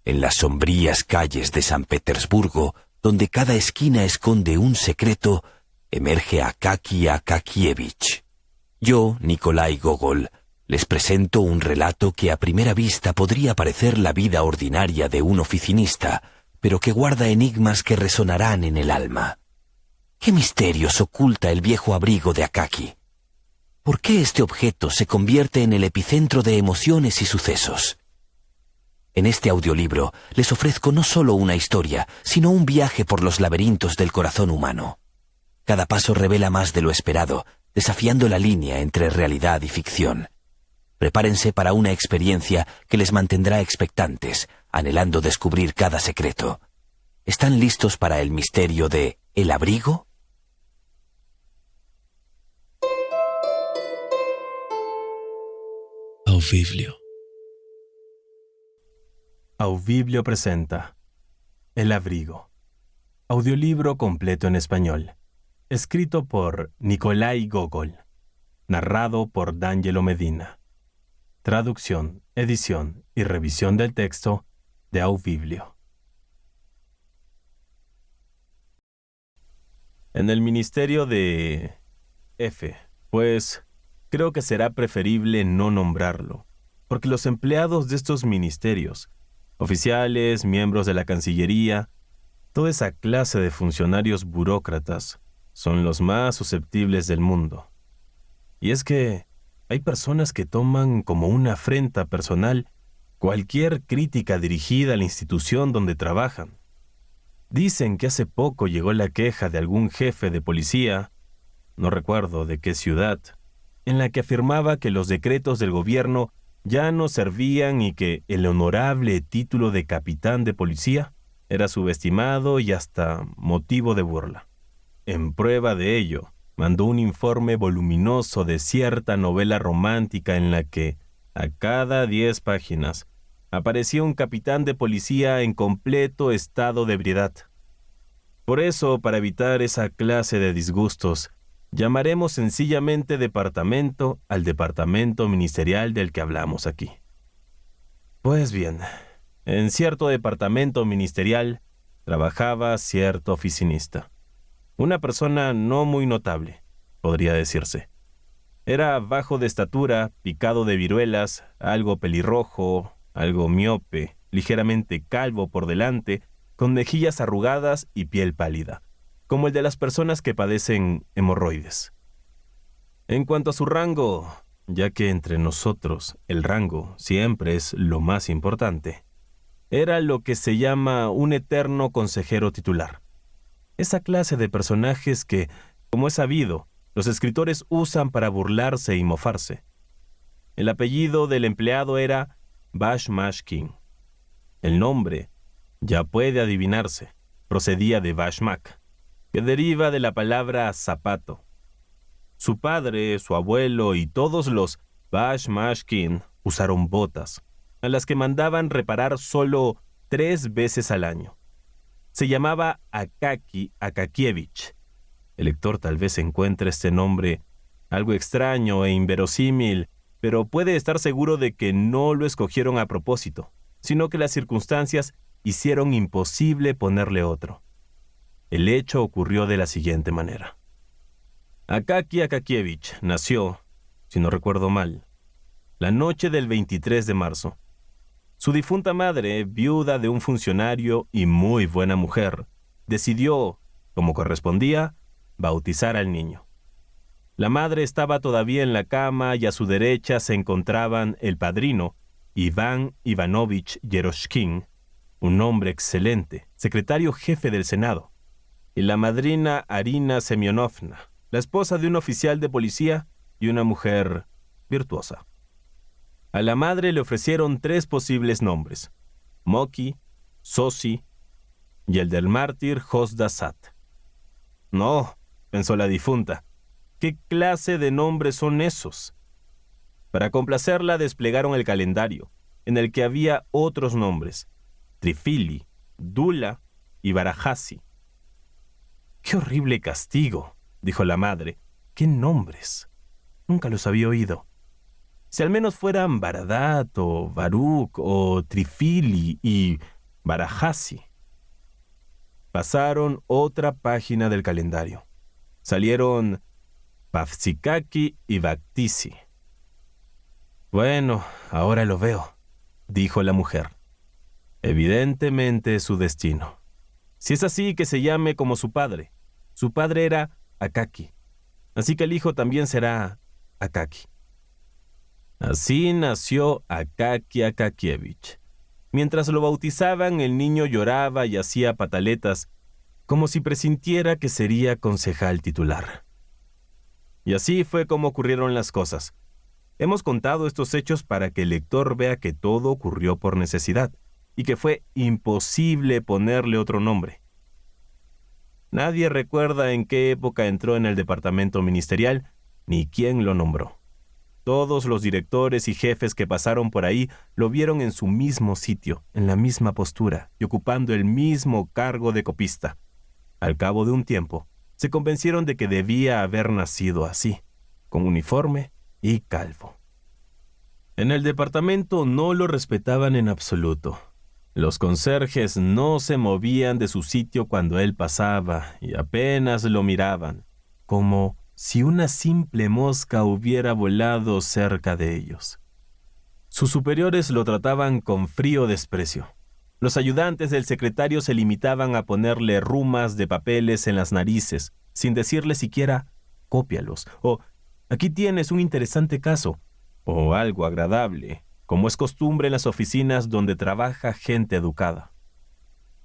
En las sombrías calles de San Petersburgo, donde cada esquina esconde un secreto, emerge Akaki Akakievich. Yo, Nikolai Gogol, les presento un relato que a primera vista podría parecer la vida ordinaria de un oficinista, pero que guarda enigmas que resonarán en el alma. ¿Qué misterios oculta el viejo abrigo de Akaki? ¿Por qué este objeto se convierte en el epicentro de emociones y sucesos? En este audiolibro les ofrezco no solo una historia, sino un viaje por los laberintos del corazón humano. Cada paso revela más de lo esperado, desafiando la línea entre realidad y ficción. Prepárense para una experiencia que les mantendrá expectantes, anhelando descubrir cada secreto. ¿Están listos para el misterio de El Abrigo? Auviblio. Auviblio presenta El Abrigo, audiolibro completo en español, escrito por Nikolai Gogol, narrado por D'Angelo Medina, traducción, edición y revisión del texto de Auviblio. En el ministerio de F, pues creo que será preferible no nombrarlo, porque los empleados de estos ministerios, oficiales, miembros de la Cancillería, toda esa clase de funcionarios burócratas, son los más susceptibles del mundo. Y es que hay personas que toman como una afrenta personal cualquier crítica dirigida a la institución donde trabajan. Dicen que hace poco llegó la queja de algún jefe de policía, no recuerdo de qué ciudad, en la que afirmaba que los decretos del gobierno ya no servían y que el honorable título de capitán de policía era subestimado y hasta motivo de burla. En prueba de ello, mandó un informe voluminoso de cierta novela romántica en la que, a cada 10 páginas, aparecía un capitán de policía en completo estado de ebriedad. Por eso, para evitar esa clase de disgustos, llamaremos sencillamente departamento al departamento ministerial del que hablamos aquí. Pues bien, en cierto departamento ministerial trabajaba cierto oficinista. Una persona no muy notable, podría decirse. Era bajo de estatura, picado de viruelas, algo pelirrojo, algo miope, ligeramente calvo por delante, con mejillas arrugadas y piel pálida, como el de las personas que padecen hemorroides. En cuanto a su rango, ya que entre nosotros el rango siempre es lo más importante, era lo que se llama un eterno consejero titular. Esa clase de personajes que, como es sabido, los escritores usan para burlarse y mofarse. El apellido del empleado era Bashmashkin. El nombre, ya puede adivinarse, procedía de Bashmak, que deriva de la palabra zapato. Su padre, su abuelo y todos los Bashmashkin usaron botas, a las que mandaban reparar solo 3 veces al año. Se llamaba Akaki Akakievich. El lector tal vez encuentre este nombre algo extraño e inverosímil, pero puede estar seguro de que no lo escogieron a propósito, sino que las circunstancias hicieron imposible ponerle otro. El hecho ocurrió de la siguiente manera. Akaki Akakievich nació, si no recuerdo mal, la noche del 23 de marzo. Su difunta madre, viuda de un funcionario y muy buena mujer, decidió, como correspondía, bautizar al niño. La madre estaba todavía en la cama y a su derecha se encontraban el padrino, Iván Ivanovich Yeroshkin, un hombre excelente, secretario jefe del Senado, y la madrina Arina Semyonovna, la esposa de un oficial de policía y una mujer virtuosa. A la madre le ofrecieron 3 posibles nombres: Moki, Sosi y el del mártir Josdasat. No, pensó la difunta, ¿qué clase de nombres son esos? Para complacerla desplegaron el calendario, en el que había otros nombres: Trifili, Dula y Barajasi. ¡Qué horrible castigo!, dijo la madre. ¡Qué nombres! Nunca los había oído. Si al menos fueran Baradat o Baruch o Trifili y Barajasi. Pasaron otra página del calendario. Salieron Pafzikaki y Baktisi. Bueno, ahora lo veo, dijo la mujer. Evidentemente es su destino. Si es así, que se llame como su padre. Su padre era Akaki. Así que el hijo también será Akaki. Así nació Akaki Akakievich. Mientras lo bautizaban, el niño lloraba y hacía pataletas, como si presintiera que sería concejal titular. Y así fue como ocurrieron las cosas. Hemos contado estos hechos para que el lector vea que todo ocurrió por necesidad y que fue imposible ponerle otro nombre. Nadie recuerda en qué época entró en el departamento ministerial ni quién lo nombró. Todos los directores y jefes que pasaron por ahí lo vieron en su mismo sitio, en la misma postura y ocupando el mismo cargo de copista. Al cabo de un tiempo, se convencieron de que debía haber nacido así, con uniforme y calvo. En el departamento no lo respetaban en absoluto. Los conserjes no se movían de su sitio cuando él pasaba y apenas lo miraban, como si una simple mosca hubiera volado cerca de ellos. Sus superiores lo trataban con frío desprecio. Los ayudantes del secretario se limitaban a ponerle rumas de papeles en las narices, sin decirle siquiera «cópialos» o «aquí tienes un interesante caso» o algo agradable, como es costumbre en las oficinas donde trabaja gente educada.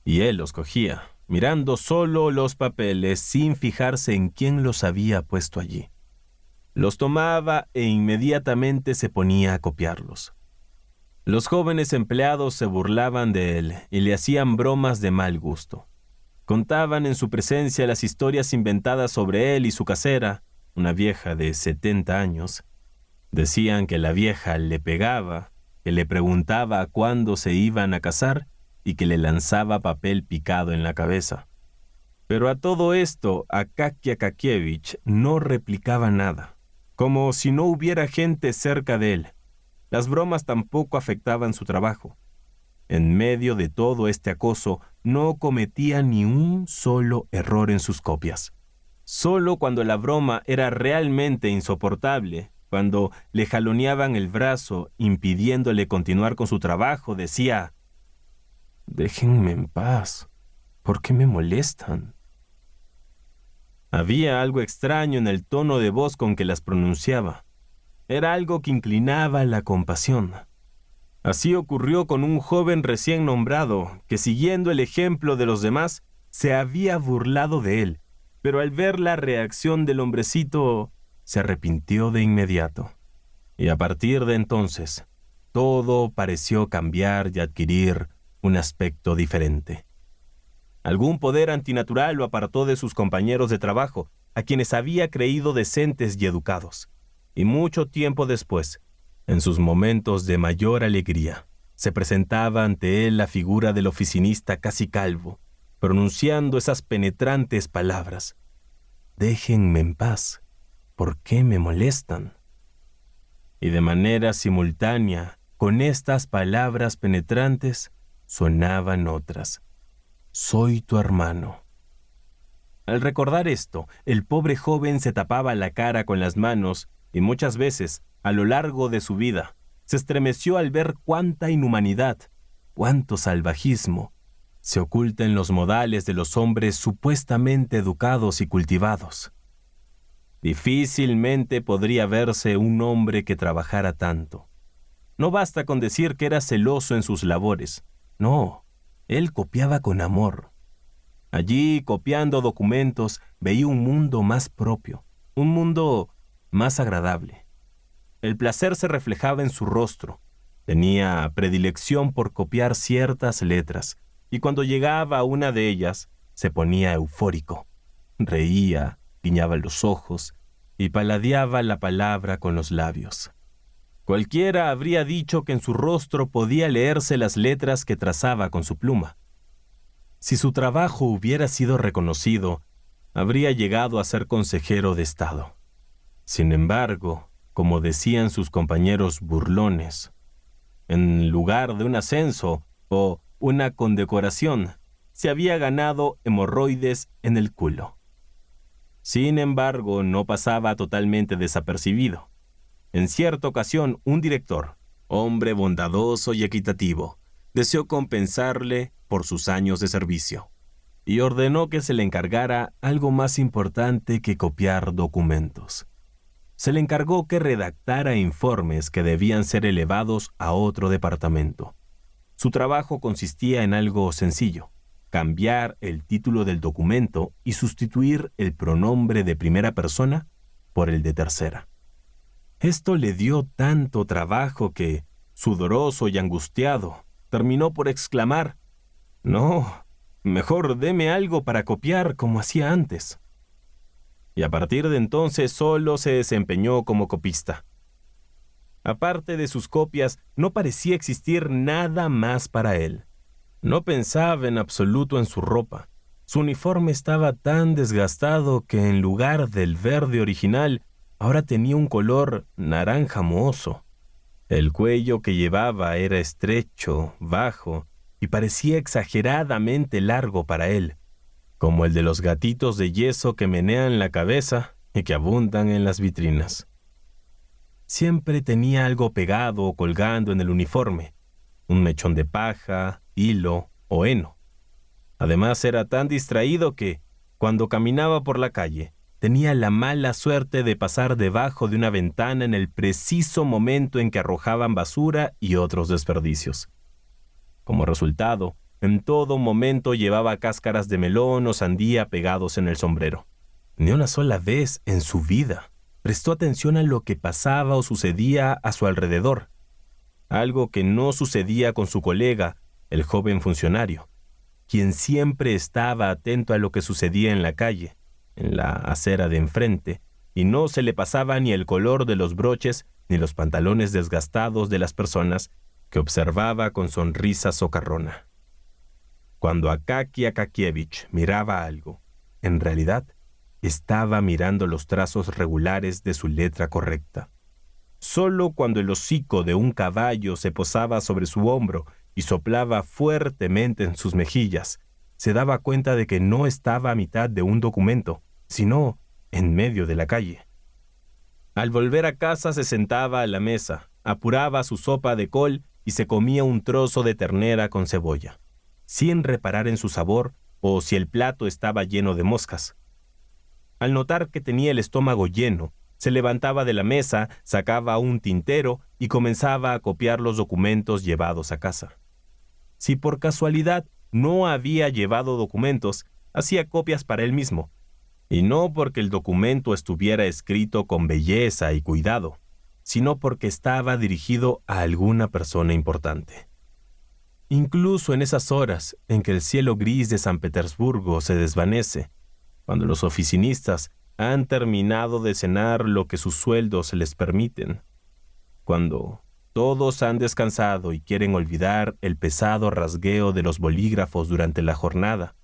Y él los cogía, mirando solo los papeles sin fijarse en quién los había puesto allí. Los tomaba e inmediatamente se ponía a copiarlos. Los jóvenes empleados se burlaban de él y le hacían bromas de mal gusto. Contaban en su presencia las historias inventadas sobre él y su casera, una vieja de 70 años. Decían que la vieja le pegaba, que le preguntaba cuándo se iban a casar y que le lanzaba papel picado en la cabeza. Pero a todo esto, Akaki Akakievich no replicaba nada, como si no hubiera gente cerca de él. Las bromas tampoco afectaban su trabajo. En medio de todo este acoso, no cometía ni un solo error en sus copias. Solo cuando la broma era realmente insoportable, cuando le jaloneaban el brazo, impidiéndole continuar con su trabajo, decía: «Déjenme en paz. ¿Por qué me molestan?». Había algo extraño en el tono de voz con que las pronunciaba. Era algo que inclinaba la compasión. Así ocurrió con un joven recién nombrado que, siguiendo el ejemplo de los demás, se había burlado de él, pero al ver la reacción del hombrecito, se arrepintió de inmediato. Y a partir de entonces, todo pareció cambiar y adquirir un aspecto diferente. Algún poder antinatural lo apartó de sus compañeros de trabajo, a quienes había creído decentes y educados. Y mucho tiempo después, en sus momentos de mayor alegría, se presentaba ante él la figura del oficinista casi calvo, pronunciando esas penetrantes palabras: «Déjenme en paz. ¿Por qué me molestan?». Y de manera simultánea, con estas palabras penetrantes, sonaban otras: «Soy tu hermano». Al recordar esto, el pobre joven se tapaba la cara con las manos y muchas veces, a lo largo de su vida, se estremeció al ver cuánta inhumanidad, cuánto salvajismo se oculta en los modales de los hombres supuestamente educados y cultivados. Difícilmente podría verse un hombre que trabajara tanto. No basta con decir que era celoso en sus labores. No, él copiaba con amor. Allí, copiando documentos, veía un mundo más propio, un mundo más agradable. El placer se reflejaba en su rostro. Tenía predilección por copiar ciertas letras, y cuando llegaba a una de ellas, se ponía eufórico. Reía, guiñaba los ojos y paladeaba la palabra con los labios. Cualquiera habría dicho que en su rostro podía leerse las letras que trazaba con su pluma. Si su trabajo hubiera sido reconocido, habría llegado a ser consejero de Estado. Sin embargo, como decían sus compañeros burlones, en lugar de un ascenso o una condecoración. Se había ganado hemorroides en el culo. Sin embargo, no pasaba totalmente desapercibido. En cierta ocasión, un director, hombre bondadoso y equitativo, deseó compensarle por sus años de servicio y ordenó que se le encargara algo más importante que copiar documentos. Se le encargó que redactara informes que debían ser elevados a otro departamento. Su trabajo consistía en algo sencillo: cambiar el título del documento y sustituir el pronombre de primera persona por el de tercera. Esto le dio tanto trabajo que, sudoroso y angustiado, terminó por exclamar: «No, mejor deme algo para copiar como hacía antes». Y a partir de entonces solo se desempeñó como copista. Aparte de sus copias, no parecía existir nada más para él. No pensaba en absoluto en su ropa. Su uniforme estaba tan desgastado que en lugar del verde original, ahora tenía un color naranja mohoso. El cuello que llevaba era estrecho, bajo, y parecía exageradamente largo para él, como el de los gatitos de yeso que menean la cabeza y que abundan en las vitrinas. Siempre tenía algo pegado o colgando en el uniforme: un mechón de paja, hilo o heno. Además, era tan distraído que, cuando caminaba por la calle, tenía la mala suerte de pasar debajo de una ventana en el preciso momento en que arrojaban basura y otros desperdicios. Como resultado, en todo momento llevaba cáscaras de melón o sandía pegados en el sombrero. Ni una sola vez en su vida prestó atención a lo que pasaba o sucedía a su alrededor, algo que no sucedía con su colega, el joven funcionario, quien siempre estaba atento a lo que sucedía en la calle, en la acera de enfrente, y no se le pasaba ni el color de los broches ni los pantalones desgastados de las personas que observaba con sonrisa socarrona. Cuando Akaki Akakievich miraba algo, en realidad estaba mirando los trazos regulares de su letra correcta. Solo cuando el hocico de un caballo se posaba sobre su hombro y soplaba fuertemente en sus mejillas, se daba cuenta de que no estaba a mitad de un documento, sino en medio de la calle. Al volver a casa se sentaba a la mesa, apuraba su sopa de col y se comía un trozo de ternera con cebolla, sin reparar en su sabor o si el plato estaba lleno de moscas. Al notar que tenía el estómago lleno, se levantaba de la mesa, sacaba un tintero y comenzaba a copiar los documentos llevados a casa. Si por casualidad no había llevado documentos, hacía copias para él mismo, y no porque el documento estuviera escrito con belleza y cuidado, sino porque estaba dirigido a alguna persona importante. Incluso en esas horas en que el cielo gris de San Petersburgo se desvanece, cuando los oficinistas han terminado de cenar lo que sus sueldos les permiten, cuando todos han descansado y quieren olvidar el pesado rasgueo de los bolígrafos durante la jornada,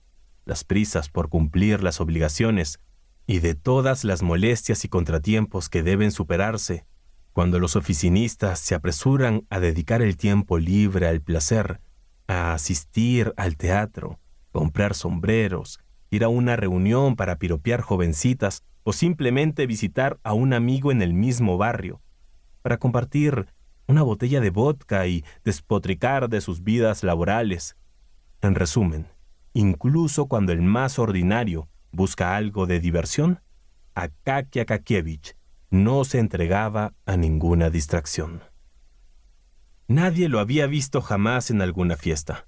las prisas por cumplir las obligaciones y de todas las molestias y contratiempos que deben superarse, cuando los oficinistas se apresuran a dedicar el tiempo libre al placer, a asistir al teatro, comprar sombreros, ir a una reunión para piropear jovencitas o simplemente visitar a un amigo en el mismo barrio, para compartir una botella de vodka y despotricar de sus vidas laborales. En resumen, incluso cuando el más ordinario busca algo de diversión, Akaki Akakievich no se entregaba a ninguna distracción. Nadie lo había visto jamás en alguna fiesta.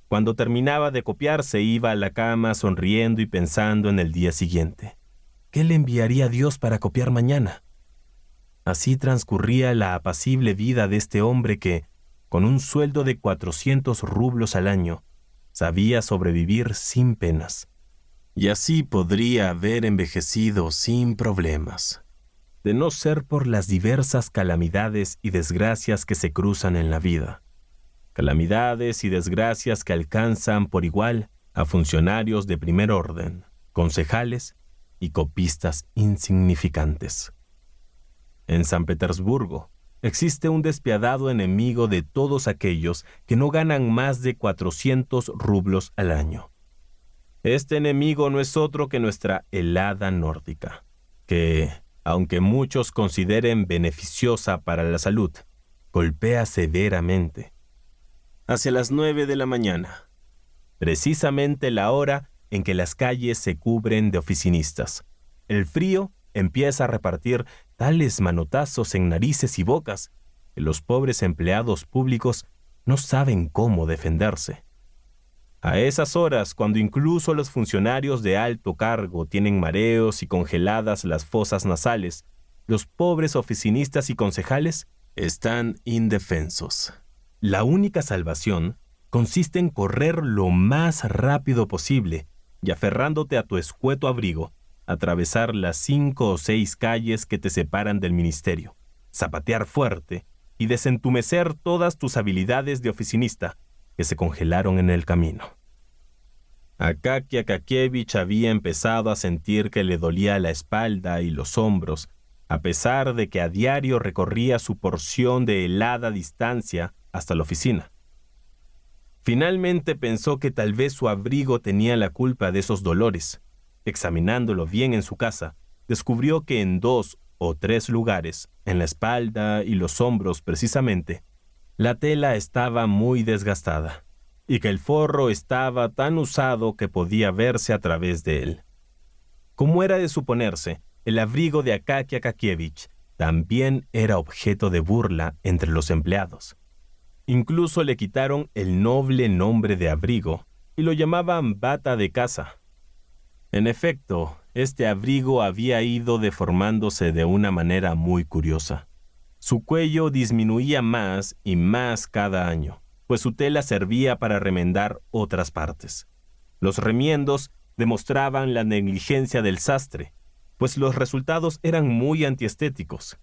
Cuando terminaba de copiar, se iba a la cama sonriendo y pensando en el día siguiente. ¿Qué le enviaría Dios para copiar mañana? Así transcurría la apacible vida de este hombre que, con un sueldo de 400 rublos al año, sabía sobrevivir sin penas. Y así podría haber envejecido sin problemas, de no ser por las diversas calamidades y desgracias que se cruzan en la vida. Calamidades y desgracias que alcanzan por igual a funcionarios de primer orden, concejales y copistas insignificantes. En San Petersburgo, existe un despiadado enemigo de todos aquellos que no ganan más de 400 rublos al año. Este enemigo no es otro que nuestra helada nórdica, que, aunque muchos consideren beneficiosa para la salud, golpea severamente. Hacia las 9 de la mañana, precisamente la hora en que las calles se cubren de oficinistas, el frío empieza a repartir tales manotazos en narices y bocas que los pobres empleados públicos no saben cómo defenderse. A esas horas, cuando incluso los funcionarios de alto cargo tienen mareos y congeladas las fosas nasales, los pobres oficinistas y concejales están indefensos. La única salvación consiste en correr lo más rápido posible y, aferrándote a tu escueto abrigo, atravesar las 5 o 6 calles que te separan del ministerio, zapatear fuerte y desentumecer todas tus habilidades de oficinista que se congelaron en el camino. Akaki Akakievich había empezado a sentir que le dolía la espalda y los hombros, a pesar de que a diario recorría su porción de helada distancia hasta la oficina. Finalmente pensó que tal vez su abrigo tenía la culpa de esos dolores. Examinándolo bien en su casa, descubrió que en 2 o 3 lugares, en la espalda y los hombros precisamente, la tela estaba muy desgastada y que el forro estaba tan usado que podía verse a través de él. Como era de suponerse, el abrigo de Akaki Akakievich también era objeto de burla entre los empleados. Incluso le quitaron el noble nombre de abrigo y lo llamaban bata de casa. En efecto, este abrigo había ido deformándose de una manera muy curiosa. Su cuello disminuía más y más cada año, pues su tela servía para remendar otras partes. Los remiendos demostraban la negligencia del sastre, pues los resultados eran muy antiestéticos.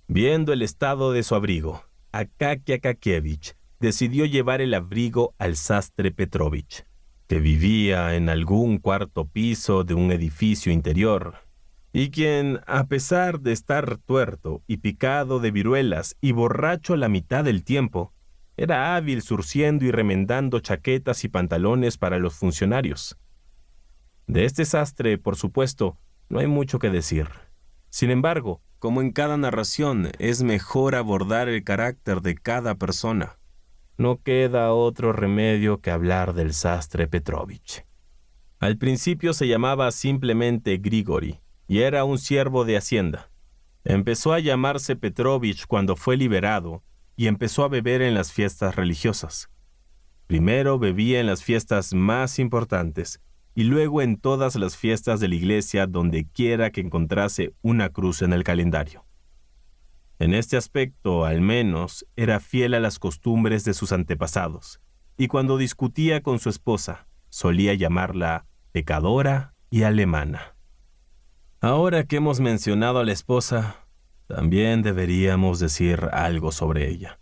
Viendo el estado de su abrigo, Akaki Akakievich decidió llevar el abrigo al sastre Petrovich, que vivía en algún cuarto piso de un edificio interior, y quien, a pesar de estar tuerto y picado de viruelas y borracho la mitad del tiempo, era hábil surciendo y remendando chaquetas y pantalones para los funcionarios. De este sastre, por supuesto, no hay mucho que decir. Sin embargo, como en cada narración, es mejor abordar el carácter de cada persona. No queda otro remedio que hablar del sastre Petrovich. Al principio se llamaba simplemente Grigori y era un siervo de Hacienda. Empezó a llamarse Petrovich cuando fue liberado y empezó a beber en las fiestas religiosas. Primero bebía en las fiestas más importantes y luego en todas las fiestas de la iglesia donde quiera que encontrase una cruz en el calendario. En este aspecto, al menos, era fiel a las costumbres de sus antepasados, y cuando discutía con su esposa, solía llamarla pecadora y alemana. Ahora que hemos mencionado a la esposa, también deberíamos decir algo sobre ella.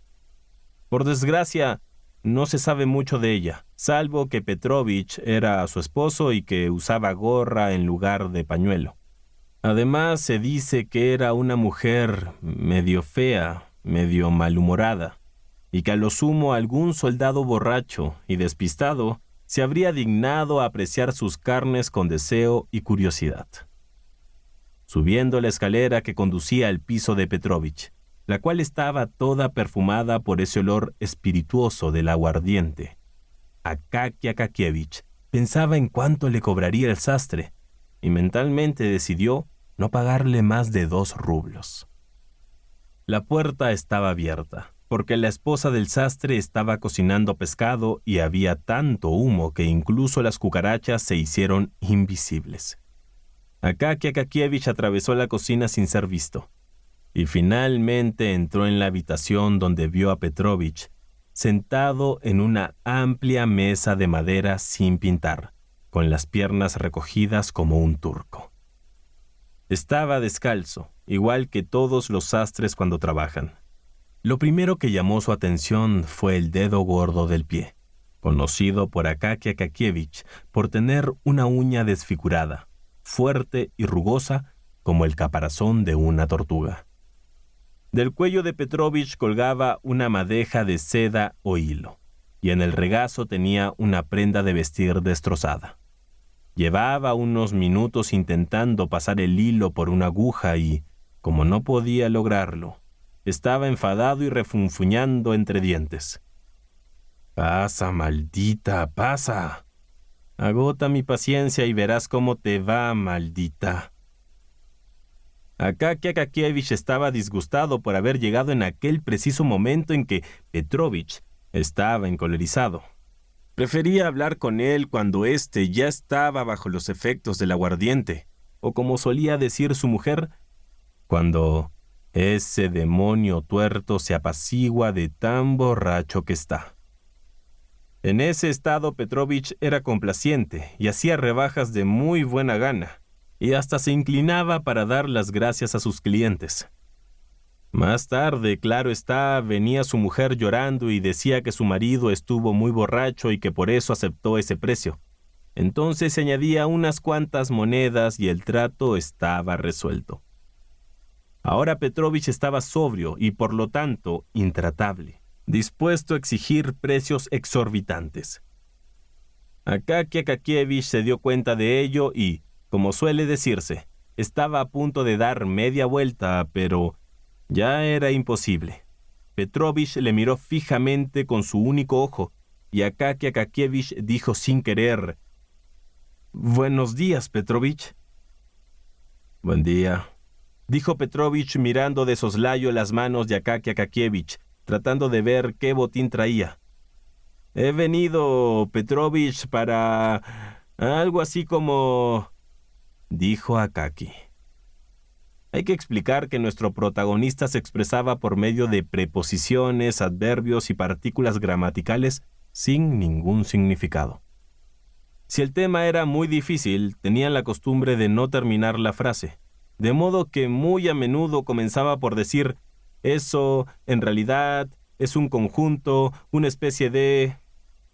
Por desgracia, no se sabe mucho de ella, salvo que Petrovich era su esposo y que usaba gorra en lugar de pañuelo. Además, se dice que era una mujer medio fea, medio malhumorada, y que a lo sumo algún soldado borracho y despistado se habría dignado a apreciar sus carnes con deseo y curiosidad. Subiendo la escalera que conducía al piso de Petrovich, la cual estaba toda perfumada por ese olor espirituoso del aguardiente, Akaki Akakievich pensaba en cuánto le cobraría el sastre y mentalmente decidió no pagarle más de 2 rublos. La puerta estaba abierta, porque la esposa del sastre estaba cocinando pescado y había tanto humo que incluso las cucarachas se hicieron invisibles. Akaki Akakievich atravesó la cocina sin ser visto, y finalmente entró en la habitación donde vio a Petrovich sentado en una amplia mesa de madera sin pintar, con las piernas recogidas como un turco. Estaba descalzo, igual que todos los sastres cuando trabajan. Lo primero que llamó su atención fue el dedo gordo del pie, conocido por Akaki Akakievich por tener una uña desfigurada, fuerte y rugosa como el caparazón de una tortuga. Del cuello de Petrovich colgaba una madeja de seda o hilo, y en el regazo tenía una prenda de vestir destrozada. Llevaba unos minutos intentando pasar el hilo por una aguja y, como no podía lograrlo, estaba enfadado y refunfuñando entre dientes. «Pasa, maldita, pasa. Agota mi paciencia y verás cómo te va, maldita». Akaky Akakievich estaba disgustado por haber llegado en aquel preciso momento en que Petrovich estaba encolerizado. Prefería hablar con él cuando éste ya estaba bajo los efectos del aguardiente, o como solía decir su mujer, cuando ese demonio tuerto se apacigua de tan borracho que está. En ese estado Petrovich era complaciente y hacía rebajas de muy buena gana, y hasta se inclinaba para dar las gracias a sus clientes. Más tarde, claro está, venía su mujer llorando y decía que su marido estuvo muy borracho y que por eso aceptó ese precio. Entonces se añadía unas cuantas monedas y el trato estaba resuelto. Ahora Petrovich estaba sobrio y por lo tanto intratable, dispuesto a exigir precios exorbitantes. Akaky Akakievich se dio cuenta de ello y, como suele decirse, estaba a punto de dar media vuelta, pero ya era imposible. Petrovich le miró fijamente con su único ojo y Akaky Akakievich dijo sin querer: «Buenos días, Petrovich». «Buen día», dijo Petrovich mirando de soslayo las manos de Akaky Akakievich, tratando de ver qué botín traía. «He venido, Petrovich, para algo así como», dijo Akaky. Hay que explicar que nuestro protagonista se expresaba por medio de preposiciones, adverbios y partículas gramaticales sin ningún significado. Si el tema era muy difícil, tenían la costumbre de no terminar la frase, de modo que muy a menudo comenzaba por decir: «Eso, en realidad, es un conjunto, una especie de...»,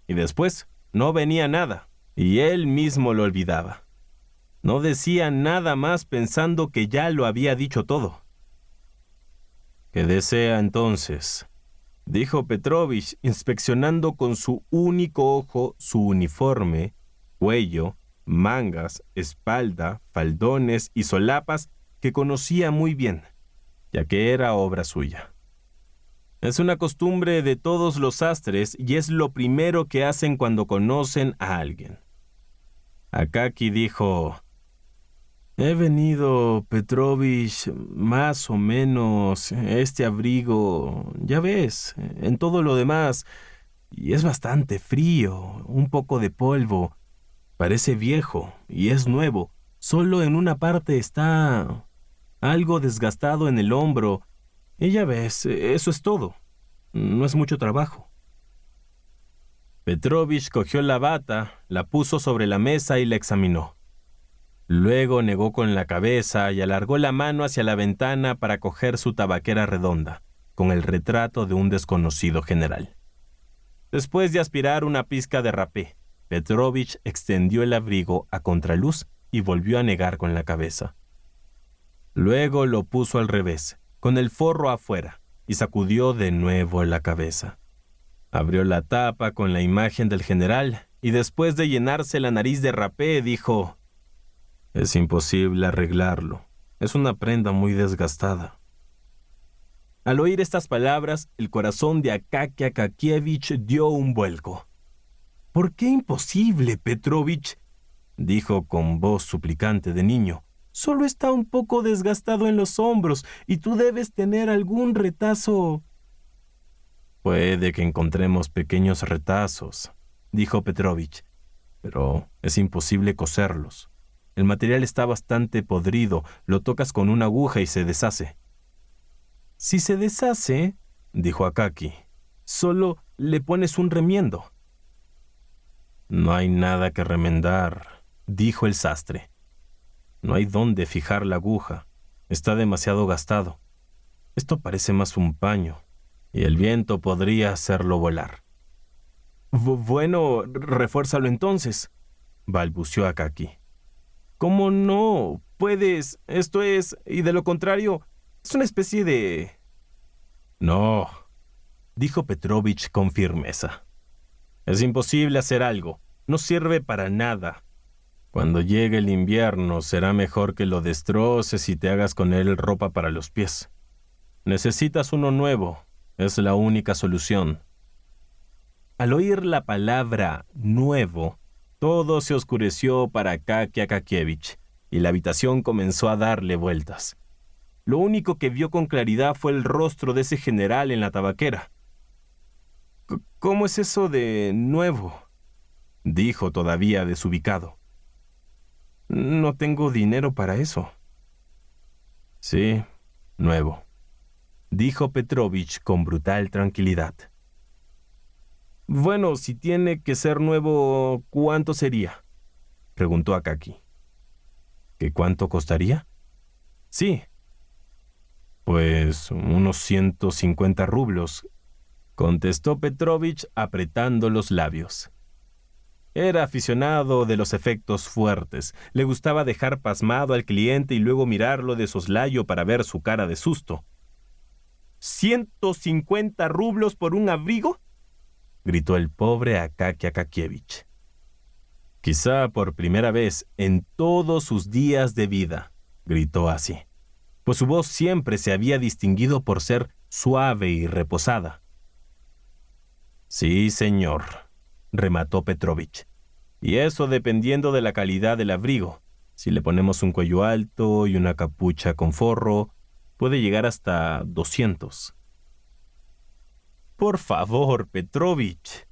y después no venía nada, y él mismo lo olvidaba. No decía nada más pensando que ya lo había dicho todo. «¿Qué desea entonces?», dijo Petrovich, inspeccionando con su único ojo su uniforme, cuello, mangas, espalda, faldones y solapas que conocía muy bien, ya que era obra suya. Es una costumbre de todos los sastres y es lo primero que hacen cuando conocen a alguien. Akaky dijo: «He venido, Petrovich, más o menos, este abrigo, ya ves, en todo lo demás, y es bastante frío, un poco de polvo, parece viejo y es nuevo, solo en una parte está algo desgastado en el hombro, y ya ves, eso es todo, no es mucho trabajo». Petrovich cogió la bata, la puso sobre la mesa y la examinó. Luego negó con la cabeza y alargó la mano hacia la ventana para coger su tabaquera redonda, con el retrato de un desconocido general. Después de aspirar una pizca de rapé, Petrovich extendió el abrigo a contraluz y volvió a negar con la cabeza. Luego lo puso al revés, con el forro afuera, y sacudió de nuevo la cabeza. Abrió la tapa con la imagen del general y después de llenarse la nariz de rapé dijo: «Es imposible arreglarlo. Es una prenda muy desgastada». Al oír estas palabras, el corazón de Akaky Akakievich dio un vuelco. «¿Por qué imposible, Petrovich?», dijo con voz suplicante de niño. «Solo está un poco desgastado en los hombros y tú debes tener algún retazo». «Puede que encontremos pequeños retazos», dijo Petrovich, «pero es imposible coserlos. El material está bastante podrido, lo tocas con una aguja y se deshace». «Si se deshace», dijo Akaky, «solo le pones un remiendo». «No hay nada que remendar», dijo el sastre. «No hay dónde fijar la aguja. Está demasiado gastado. Esto parece más un paño, y el viento podría hacerlo volar». «Bueno, refuérzalo entonces», balbuceó Akaky. «¿Cómo no? Puedes, esto es, y de lo contrario, es una especie de No, dijo Petrovich con firmeza. Es imposible hacer algo. No sirve para nada. Cuando llegue el invierno, será mejor que lo destroces y te hagas con él ropa para los pies. Necesitas uno nuevo. Es la única solución. Al oír la palabra nuevo, todo se oscureció para Akaky Akakievich y la habitación comenzó a darle vueltas. Lo único que vio con claridad fue el rostro de ese general en la tabaquera. ¿Cómo es eso de nuevo?, dijo todavía desubicado. No tengo dinero para eso. Sí, nuevo, dijo Petrovich con brutal tranquilidad. Bueno, si tiene que ser nuevo, ¿cuánto sería?, preguntó Akaky. ¿Qué cuánto costaría? Sí. Pues unos 150 rublos, contestó Petrovich apretando los labios. Era aficionado de los efectos fuertes. Le gustaba dejar pasmado al cliente y luego mirarlo de soslayo para ver su cara de susto. ¿150 rublos por un abrigo?, gritó el pobre Akaky Akakievich. Quizá por primera vez en todos sus días de vida, gritó así, pues su voz siempre se había distinguido por ser suave y reposada. Sí, señor, remató Petrovich. Y eso dependiendo de la calidad del abrigo. Si le ponemos un cuello alto y una capucha con forro, puede llegar hasta 200. Por favor, Petrovich,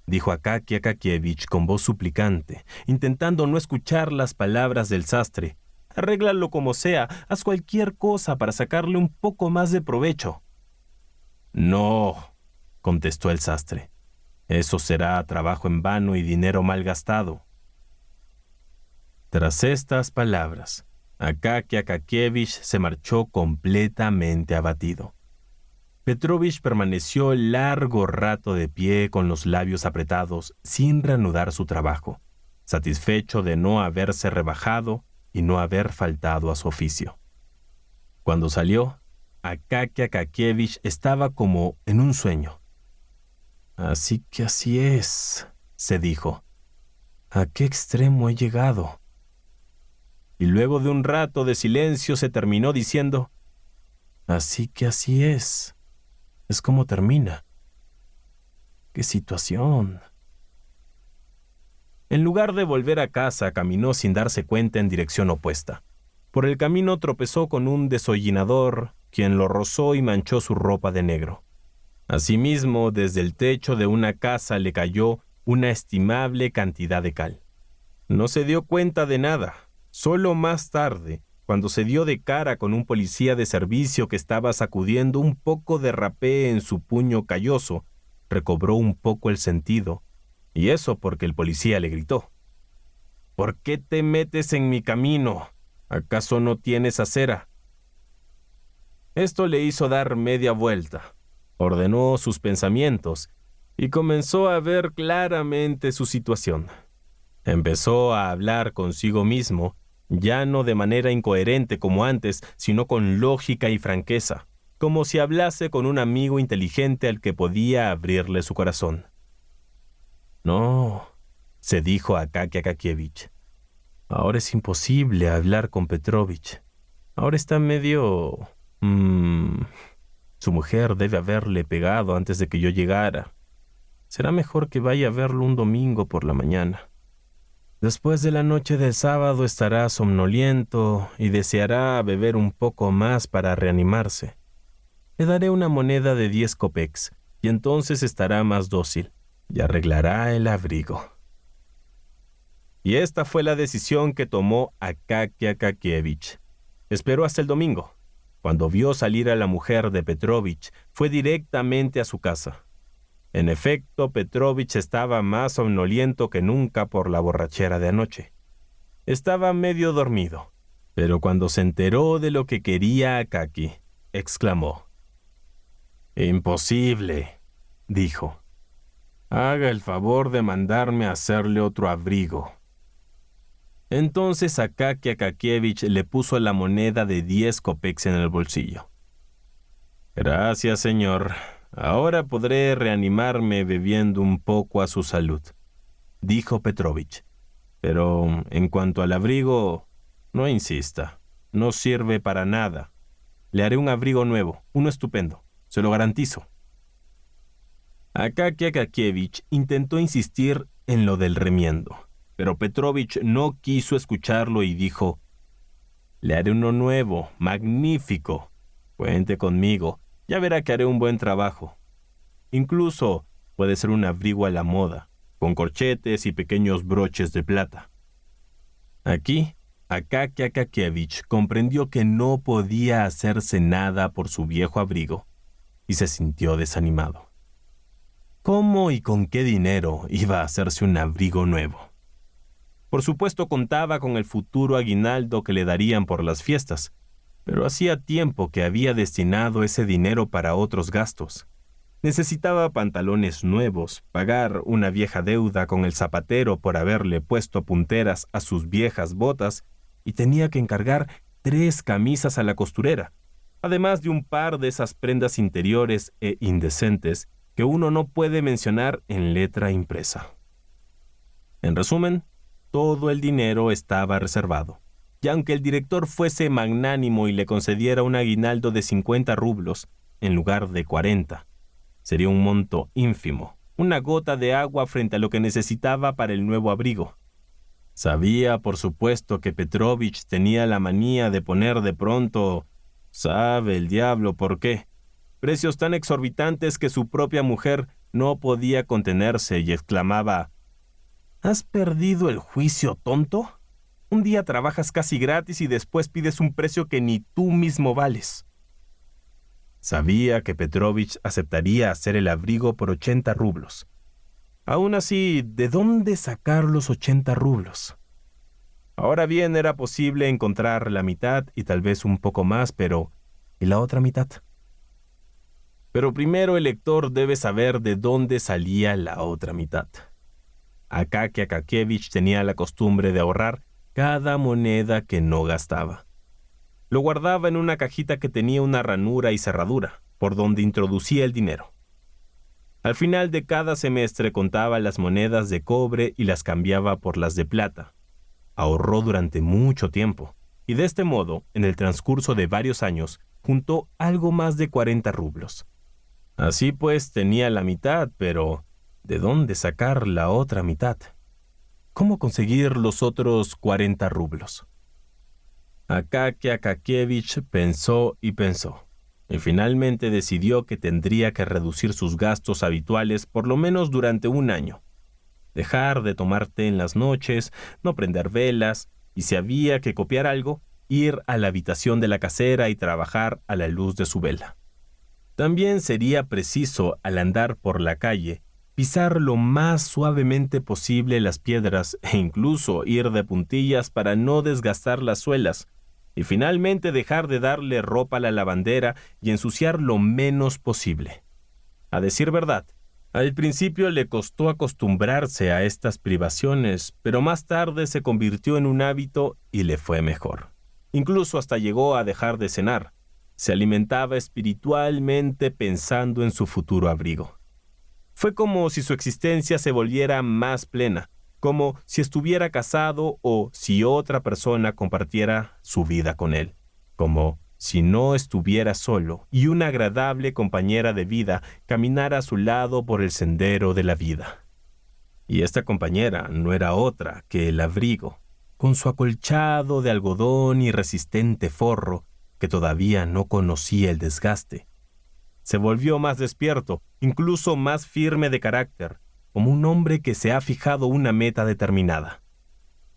dijo Akaky Akakievich con voz suplicante, intentando no escuchar las palabras del sastre. Arréglalo como sea, haz cualquier cosa para sacarle un poco más de provecho. No, contestó el sastre. Eso será trabajo en vano y dinero mal gastado. Tras estas palabras, Akaky Akakievich se marchó completamente abatido. Petrovich permaneció largo rato de pie con los labios apretados sin reanudar su trabajo, satisfecho de no haberse rebajado y no haber faltado a su oficio. Cuando salió, Akaky Akakievich estaba como en un sueño. Así que así es, se dijo. ¿A qué extremo he llegado? Y luego de un rato de silencio se terminó diciendo, así que así es. Es como termina. ¡Qué situación! En lugar de volver a casa, caminó sin darse cuenta en dirección opuesta. Por el camino tropezó con un desollinador, quien lo rozó y manchó su ropa de negro. Asimismo, desde el techo de una casa le cayó una estimable cantidad de cal. No se dio cuenta de nada. Solo más tarde, cuando se dio de cara con un policía de servicio que estaba sacudiendo un poco de rapé en su puño calloso, recobró un poco el sentido, y eso porque el policía le gritó: ¿Por qué te metes en mi camino? ¿Acaso no tienes acera? Esto le hizo dar media vuelta, ordenó sus pensamientos y comenzó a ver claramente su situación. Empezó a hablar consigo mismo, ya no de manera incoherente como antes, sino con lógica y franqueza, como si hablase con un amigo inteligente al que podía abrirle su corazón. No, se dijo Akaky Akakievich. Ahora es imposible hablar con Petrovich. Ahora está medio... Su mujer debe haberle pegado antes de que yo llegara. Será mejor que vaya a verlo un domingo por la mañana. Después de la noche del sábado estará somnoliento y deseará beber un poco más para reanimarse. Le daré una moneda de 10 kopecks y entonces estará más dócil y arreglará el abrigo. Y esta fue la decisión que tomó Akaky Akakievich. Esperó hasta el domingo. Cuando vio salir a la mujer de Petrovich, fue directamente a su casa. En efecto, Petrovich estaba más somnoliento que nunca por la borrachera de anoche. Estaba medio dormido, pero cuando se enteró de lo que quería Akaky, exclamó: «¡Imposible!», dijo. «Haga el favor de mandarme a hacerle otro abrigo». Entonces Akaky Akakievich le puso la moneda de 10 kopecks en el bolsillo. Gracias, señor. Ahora podré reanimarme bebiendo un poco a su salud, dijo Petrovich. Pero en cuanto al abrigo, no insista. No sirve para nada. Le haré un abrigo nuevo, uno estupendo. Se lo garantizo. Akaki Akakievich intentó insistir en lo del remiendo, pero Petrovich no quiso escucharlo y dijo: «Le haré uno nuevo, magnífico. Cuente conmigo, ya verá que haré un buen trabajo. Incluso puede ser un abrigo a la moda, con corchetes y pequeños broches de plata». Aquí, Akaki Akakievich comprendió que no podía hacerse nada por su viejo abrigo y se sintió desanimado. ¿Cómo y con qué dinero iba a hacerse un abrigo nuevo? Por supuesto contaba con el futuro aguinaldo que le darían por las fiestas, pero hacía tiempo que había destinado ese dinero para otros gastos. Necesitaba pantalones nuevos, pagar una vieja deuda con el zapatero por haberle puesto punteras a sus viejas botas y tenía que encargar 3 camisas a la costurera, además de un par de esas prendas interiores e indecentes que uno no puede mencionar en letra impresa. En resumen, todo el dinero estaba reservado, y aunque el director fuese magnánimo y le concediera un aguinaldo de 50 rublos en lugar de 40, sería un monto ínfimo, una gota de agua frente a lo que necesitaba para el nuevo abrigo. Sabía, por supuesto, que Petrovich tenía la manía de poner de pronto, sabe el diablo por qué, precios tan exorbitantes que su propia mujer no podía contenerse y exclamaba: «¿Has perdido el juicio, tonto? Un día trabajas casi gratis y después pides un precio que ni tú mismo vales». Sabía que Petrovich aceptaría hacer el abrigo por 80 rublos. Aún así, ¿de dónde sacar los 80 rublos? Ahora bien, era posible encontrar la mitad y tal vez un poco más, pero ¿y la otra mitad? Pero primero el lector debe saber de dónde salía la otra mitad. Akaki Akakievich tenía la costumbre de ahorrar cada moneda que no gastaba. Lo guardaba en una cajita que tenía una ranura y cerradura, por donde introducía el dinero. Al final de cada semestre contaba las monedas de cobre y las cambiaba por las de plata. Ahorró durante mucho tiempo, y de este modo, en el transcurso de varios años, juntó algo más de 40 rublos. Así pues, tenía la mitad, pero ¿de dónde sacar la otra mitad? ¿Cómo conseguir los otros 40 rublos? Akaki Akakievich pensó y pensó, y finalmente decidió que tendría que reducir sus gastos habituales por lo menos durante un año. Dejar de tomar té en las noches, no prender velas, y si había que copiar algo, ir a la habitación de la casera y trabajar a la luz de su vela. También sería preciso, al andar por la calle, pisar lo más suavemente posible las piedras e incluso ir de puntillas para no desgastar las suelas, y finalmente dejar de darle ropa a la lavandera y ensuciar lo menos posible. A decir verdad, al principio le costó acostumbrarse a estas privaciones, pero más tarde se convirtió en un hábito y le fue mejor. Incluso hasta llegó a dejar de cenar. Se alimentaba espiritualmente pensando en su futuro abrigo. Fue como si su existencia se volviera más plena, como si estuviera casado o si otra persona compartiera su vida con él, como si no estuviera solo y una agradable compañera de vida caminara a su lado por el sendero de la vida. Y esta compañera no era otra que el abrigo, con su acolchado de algodón y resistente forro que todavía no conocía el desgaste. Se volvió más despierto, incluso más firme de carácter, como un hombre que se ha fijado una meta determinada.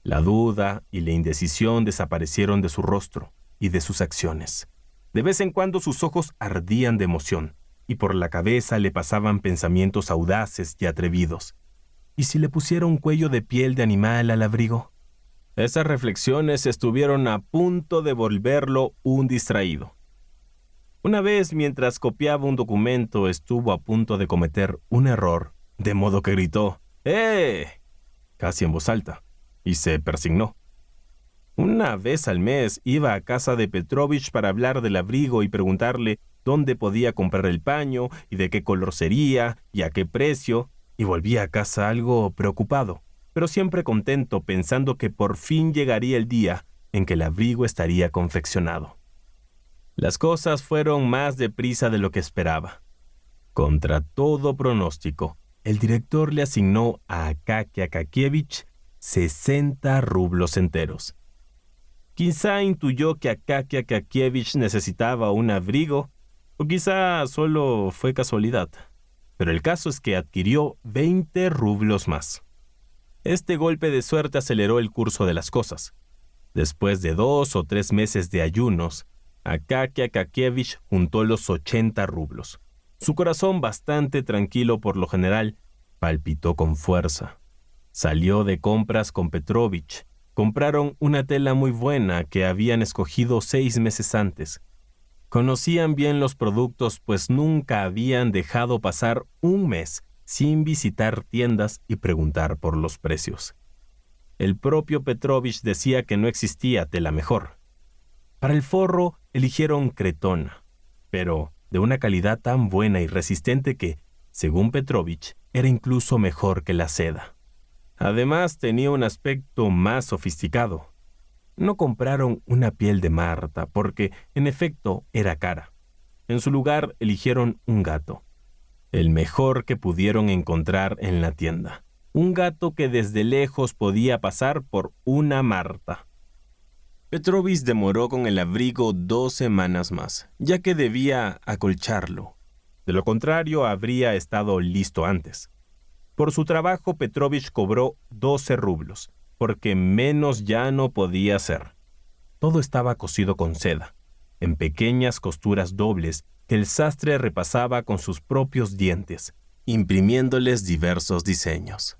La duda y la indecisión desaparecieron de su rostro y de sus acciones. De vez en cuando sus ojos ardían de emoción y por la cabeza le pasaban pensamientos audaces y atrevidos. ¿Y si le pusiera un cuello de piel de animal al abrigo? Esas reflexiones estuvieron a punto de volverlo un distraído. Una vez, mientras copiaba un documento, estuvo a punto de cometer un error, de modo que gritó «¡Eh!», casi en voz alta, y se persignó. Una vez al mes iba a casa de Petrovich para hablar del abrigo y preguntarle dónde podía comprar el paño y de qué color sería y a qué precio, y volvía a casa algo preocupado, pero siempre contento pensando que por fin llegaría el día en que el abrigo estaría confeccionado. Las cosas fueron más deprisa de lo que esperaba. Contra todo pronóstico, el director le asignó a Akaky Akakievich 60 rublos enteros. Quizá intuyó que Akaky Akakievich necesitaba un abrigo, o quizá solo fue casualidad. Pero el caso es que adquirió 20 rublos más. Este golpe de suerte aceleró el curso de las cosas. Después de 2 o 3 meses de ayunos, Akaky Akakievich juntó los 80 rublos. Su corazón, bastante tranquilo por lo general, palpitó con fuerza. Salió de compras con Petrovich. Compraron una tela muy buena que habían escogido 6 meses antes. Conocían bien los productos, pues nunca habían dejado pasar un mes sin visitar tiendas y preguntar por los precios. El propio Petrovich decía que no existía tela mejor. Para el forro eligieron cretona, pero de una calidad tan buena y resistente que, según Petrovich, era incluso mejor que la seda. Además, tenía un aspecto más sofisticado. No compraron una piel de Marta porque, en efecto, era cara. En su lugar, eligieron un gato, el mejor que pudieron encontrar en la tienda. Un gato que desde lejos podía pasar por una Marta. Petrovich demoró con el abrigo 2 semanas más, ya que debía acolcharlo. De lo contrario, habría estado listo antes. Por su trabajo, Petrovich cobró 12 rublos, porque menos ya no podía ser. Todo estaba cosido con seda, en pequeñas costuras dobles que el sastre repasaba con sus propios dientes, imprimiéndoles diversos diseños.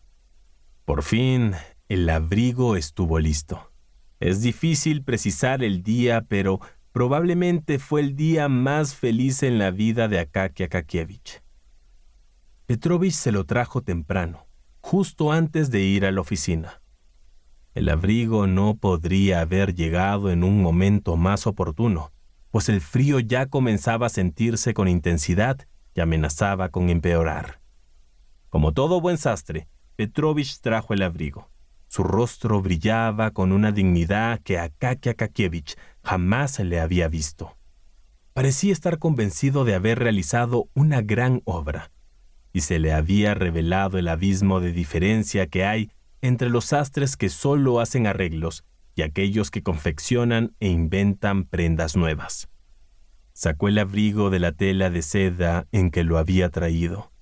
Por fin, el abrigo estuvo listo. Es difícil precisar el día, pero probablemente fue el día más feliz en la vida de Akaky Akakievich. Petrovich se lo trajo temprano, justo antes de ir a la oficina. El abrigo no podría haber llegado en un momento más oportuno, pues el frío ya comenzaba a sentirse con intensidad y amenazaba con empeorar. Como todo buen sastre, Petrovich trajo el abrigo. Su rostro brillaba con una dignidad que Akaky Akakievich jamás le había visto. Parecía estar convencido de haber realizado una gran obra, y se le había revelado el abismo de diferencia que hay entre los sastres que solo hacen arreglos y aquellos que confeccionan e inventan prendas nuevas. Sacó el abrigo de la tela de seda en que lo había traído.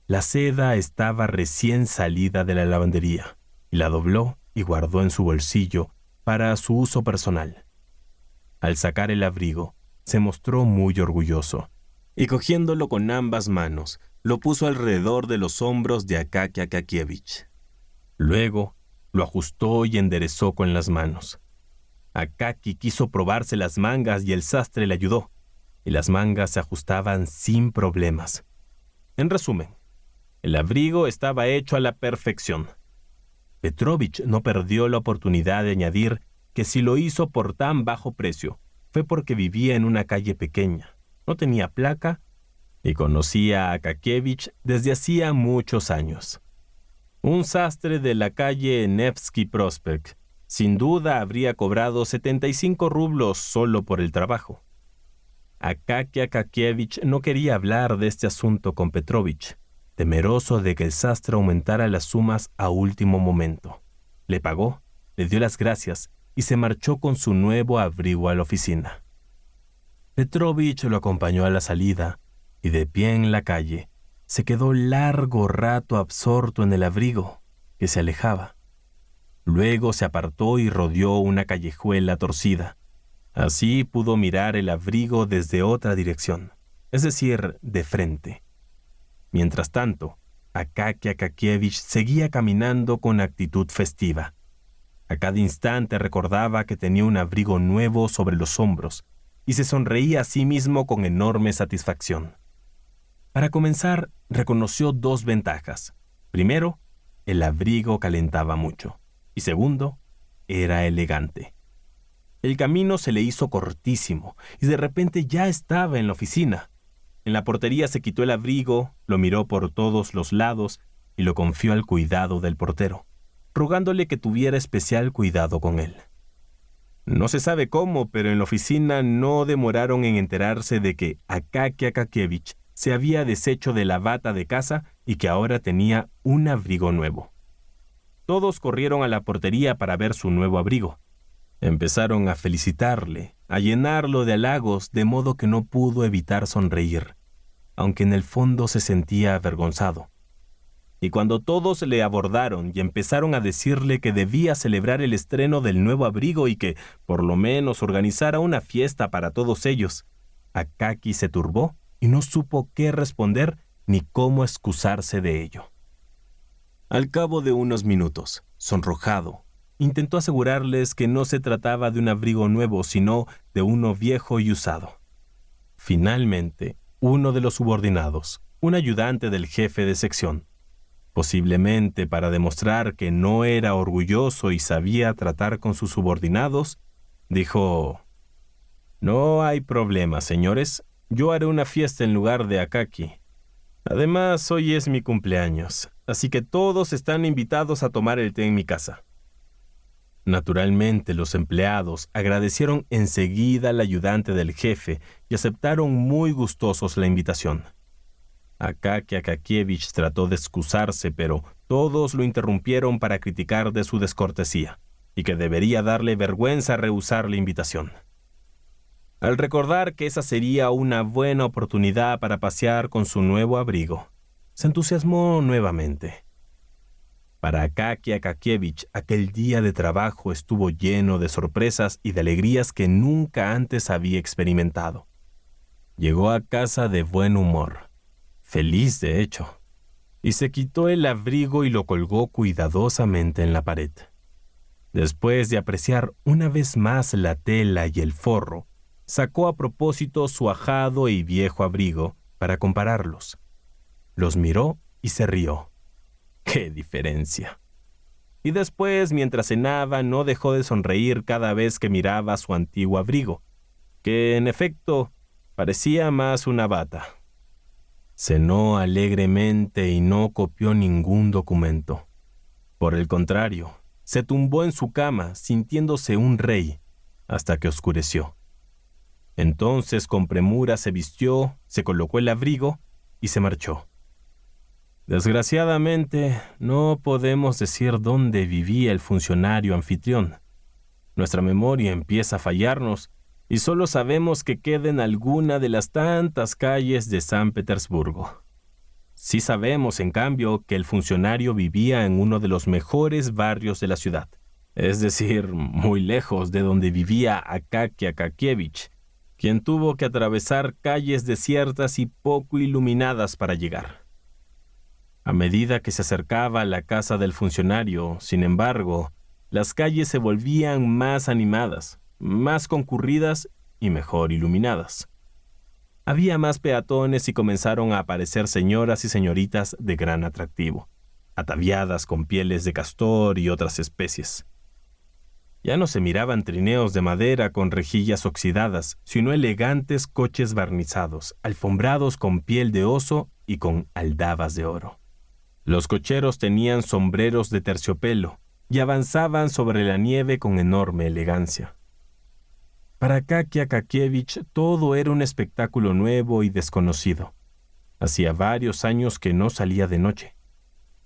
La seda estaba recién salida de la lavandería, y la dobló y guardó en su bolsillo para su uso personal. Al sacar el abrigo, se mostró muy orgulloso, y cogiéndolo con ambas manos, lo puso alrededor de los hombros de Akaky Akakievich. Luego, lo ajustó y enderezó con las manos. Akaky quiso probarse las mangas y el sastre le ayudó, y las mangas se ajustaban sin problemas. En resumen, el abrigo estaba hecho a la perfección. Petrovich no perdió la oportunidad de añadir que si lo hizo por tan bajo precio fue porque vivía en una calle pequeña, no tenía placa y conocía a Akakievich desde hacía muchos años. Un sastre de la calle Nevsky Prospekt sin duda habría cobrado 75 rublos solo por el trabajo. Akaky Akakievich no quería hablar de este asunto con Petrovich, temeroso de que el sastre aumentara las sumas a último momento. Le pagó, le dio las gracias y se marchó con su nuevo abrigo a la oficina. Petrovich lo acompañó a la salida y de pie en la calle se quedó largo rato absorto en el abrigo, que se alejaba. Luego se apartó y rodeó una callejuela torcida. Así pudo mirar el abrigo desde otra dirección, es decir, de frente. Mientras tanto, Akaky Akakievich seguía caminando con actitud festiva. A cada instante recordaba que tenía un abrigo nuevo sobre los hombros y se sonreía a sí mismo con enorme satisfacción. Para comenzar, reconoció 2 ventajas. Primero, el abrigo calentaba mucho. Y segundo, era elegante. El camino se le hizo cortísimo y de repente ya estaba en la oficina. En la portería se quitó el abrigo, lo miró por todos los lados y lo confió al cuidado del portero, rogándole que tuviera especial cuidado con él. No se sabe cómo, pero en la oficina no demoraron en enterarse de que Akaki Akakievich se había deshecho de la bata de casa y que ahora tenía un abrigo nuevo. Todos corrieron a la portería para ver su nuevo abrigo. Empezaron a felicitarle, a llenarlo de halagos, de modo que no pudo evitar sonreír, aunque en el fondo se sentía avergonzado. Y cuando todos le abordaron y empezaron a decirle que debía celebrar el estreno del nuevo abrigo y que, por lo menos, organizara una fiesta para todos ellos, Akaki se turbó y no supo qué responder ni cómo excusarse de ello. Al cabo de unos minutos, sonrojado, intentó asegurarles que no se trataba de un abrigo nuevo, sino de uno viejo y usado. Finalmente, uno de los subordinados, un ayudante del jefe de sección, posiblemente para demostrar que no era orgulloso y sabía tratar con sus subordinados, dijo: «No hay problema, señores. Yo haré una fiesta en lugar de Akaki. Además, hoy es mi cumpleaños, así que todos están invitados a tomar el té en mi casa». Naturalmente, los empleados agradecieron enseguida al ayudante del jefe y aceptaron muy gustosos la invitación. Akaki Akakievich trató de excusarse, pero todos lo interrumpieron para criticar de su descortesía y que debería darle vergüenza rehusar la invitación. Al recordar que esa sería una buena oportunidad para pasear con su nuevo abrigo, se entusiasmó nuevamente. Para Akaki Akakievich, aquel día de trabajo estuvo lleno de sorpresas y de alegrías que nunca antes había experimentado. Llegó a casa de buen humor, feliz de hecho, y se quitó el abrigo y lo colgó cuidadosamente en la pared. Después de apreciar una vez más la tela y el forro, sacó a propósito su ajado y viejo abrigo para compararlos. Los miró y se rió. ¡Qué diferencia! Y después, mientras cenaba, no dejó de sonreír cada vez que miraba su antiguo abrigo, que en efecto parecía más una bata. Cenó alegremente y no copió ningún documento. Por el contrario, se tumbó en su cama sintiéndose un rey hasta que oscureció. Entonces con premura se vistió, se colocó el abrigo y se marchó. Desgraciadamente, no podemos decir dónde vivía el funcionario anfitrión. Nuestra memoria empieza a fallarnos y solo sabemos que queda en alguna de las tantas calles de San Petersburgo. Sí sabemos, en cambio, que el funcionario vivía en uno de los mejores barrios de la ciudad, es decir, muy lejos de donde vivía Akaki Akakievich, quien tuvo que atravesar calles desiertas y poco iluminadas para llegar. A medida que se acercaba a la casa del funcionario, sin embargo, las calles se volvían más animadas, más concurridas y mejor iluminadas. Había más peatones y comenzaron a aparecer señoras y señoritas de gran atractivo, ataviadas con pieles de castor y otras especies. Ya no se miraban trineos de madera con rejillas oxidadas, sino elegantes coches barnizados, alfombrados con piel de oso y con aldabas de oro. Los cocheros tenían sombreros de terciopelo y avanzaban sobre la nieve con enorme elegancia. Para Akaki Akakievich todo era un espectáculo nuevo y desconocido. Hacía varios años que no salía de noche.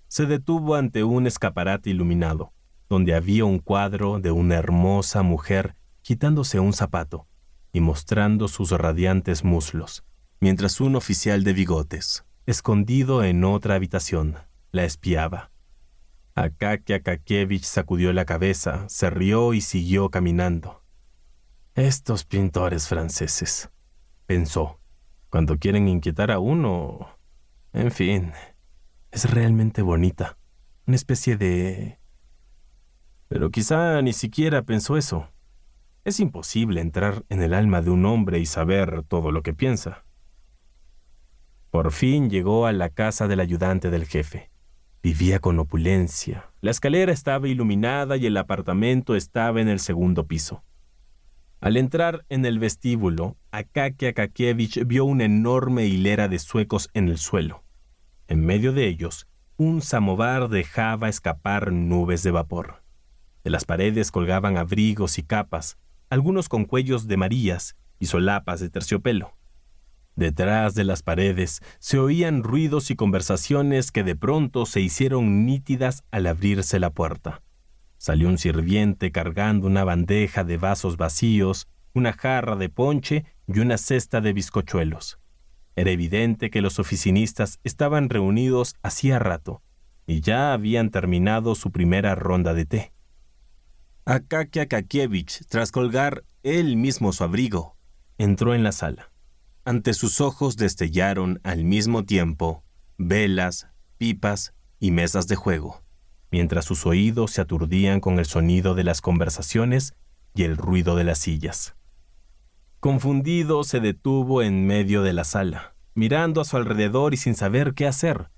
Se detuvo ante un escaparate iluminado, donde había un cuadro de una hermosa mujer quitándose un zapato y mostrando sus radiantes muslos, mientras un oficial de bigotes, escondido en otra habitación, la espiaba. Akaki Akakievich sacudió la cabeza, se rió y siguió caminando. «Estos pintores franceses», pensó, «cuando quieren inquietar a uno. En fin, es realmente bonita, una especie de...». Pero quizá ni siquiera pensó eso. Es imposible entrar en el alma de un hombre y saber todo lo que piensa. Por fin llegó a la casa del ayudante del jefe. Vivía con opulencia. La escalera estaba iluminada y el apartamento estaba en el segundo piso. Al entrar en el vestíbulo, Akaky Akakievich vio una enorme hilera de zuecos en el suelo. En medio de ellos, un samovar dejaba escapar nubes de vapor. De las paredes colgaban abrigos y capas, algunos con cuellos de marillas y solapas de terciopelo. Detrás de las paredes se oían ruidos y conversaciones que de pronto se hicieron nítidas al abrirse la puerta. Salió un sirviente cargando una bandeja de vasos vacíos, una jarra de ponche y una cesta de bizcochuelos. Era evidente que los oficinistas estaban reunidos hacía rato y ya habían terminado su primera ronda de té. Akaky Akakievich, tras colgar él mismo su abrigo, entró en la sala. Ante sus ojos destellaron al mismo tiempo velas, pipas y mesas de juego, mientras sus oídos se aturdían con el sonido de las conversaciones y el ruido de las sillas. Confundido, se detuvo en medio de la sala, mirando a su alrededor y sin saber qué hacer.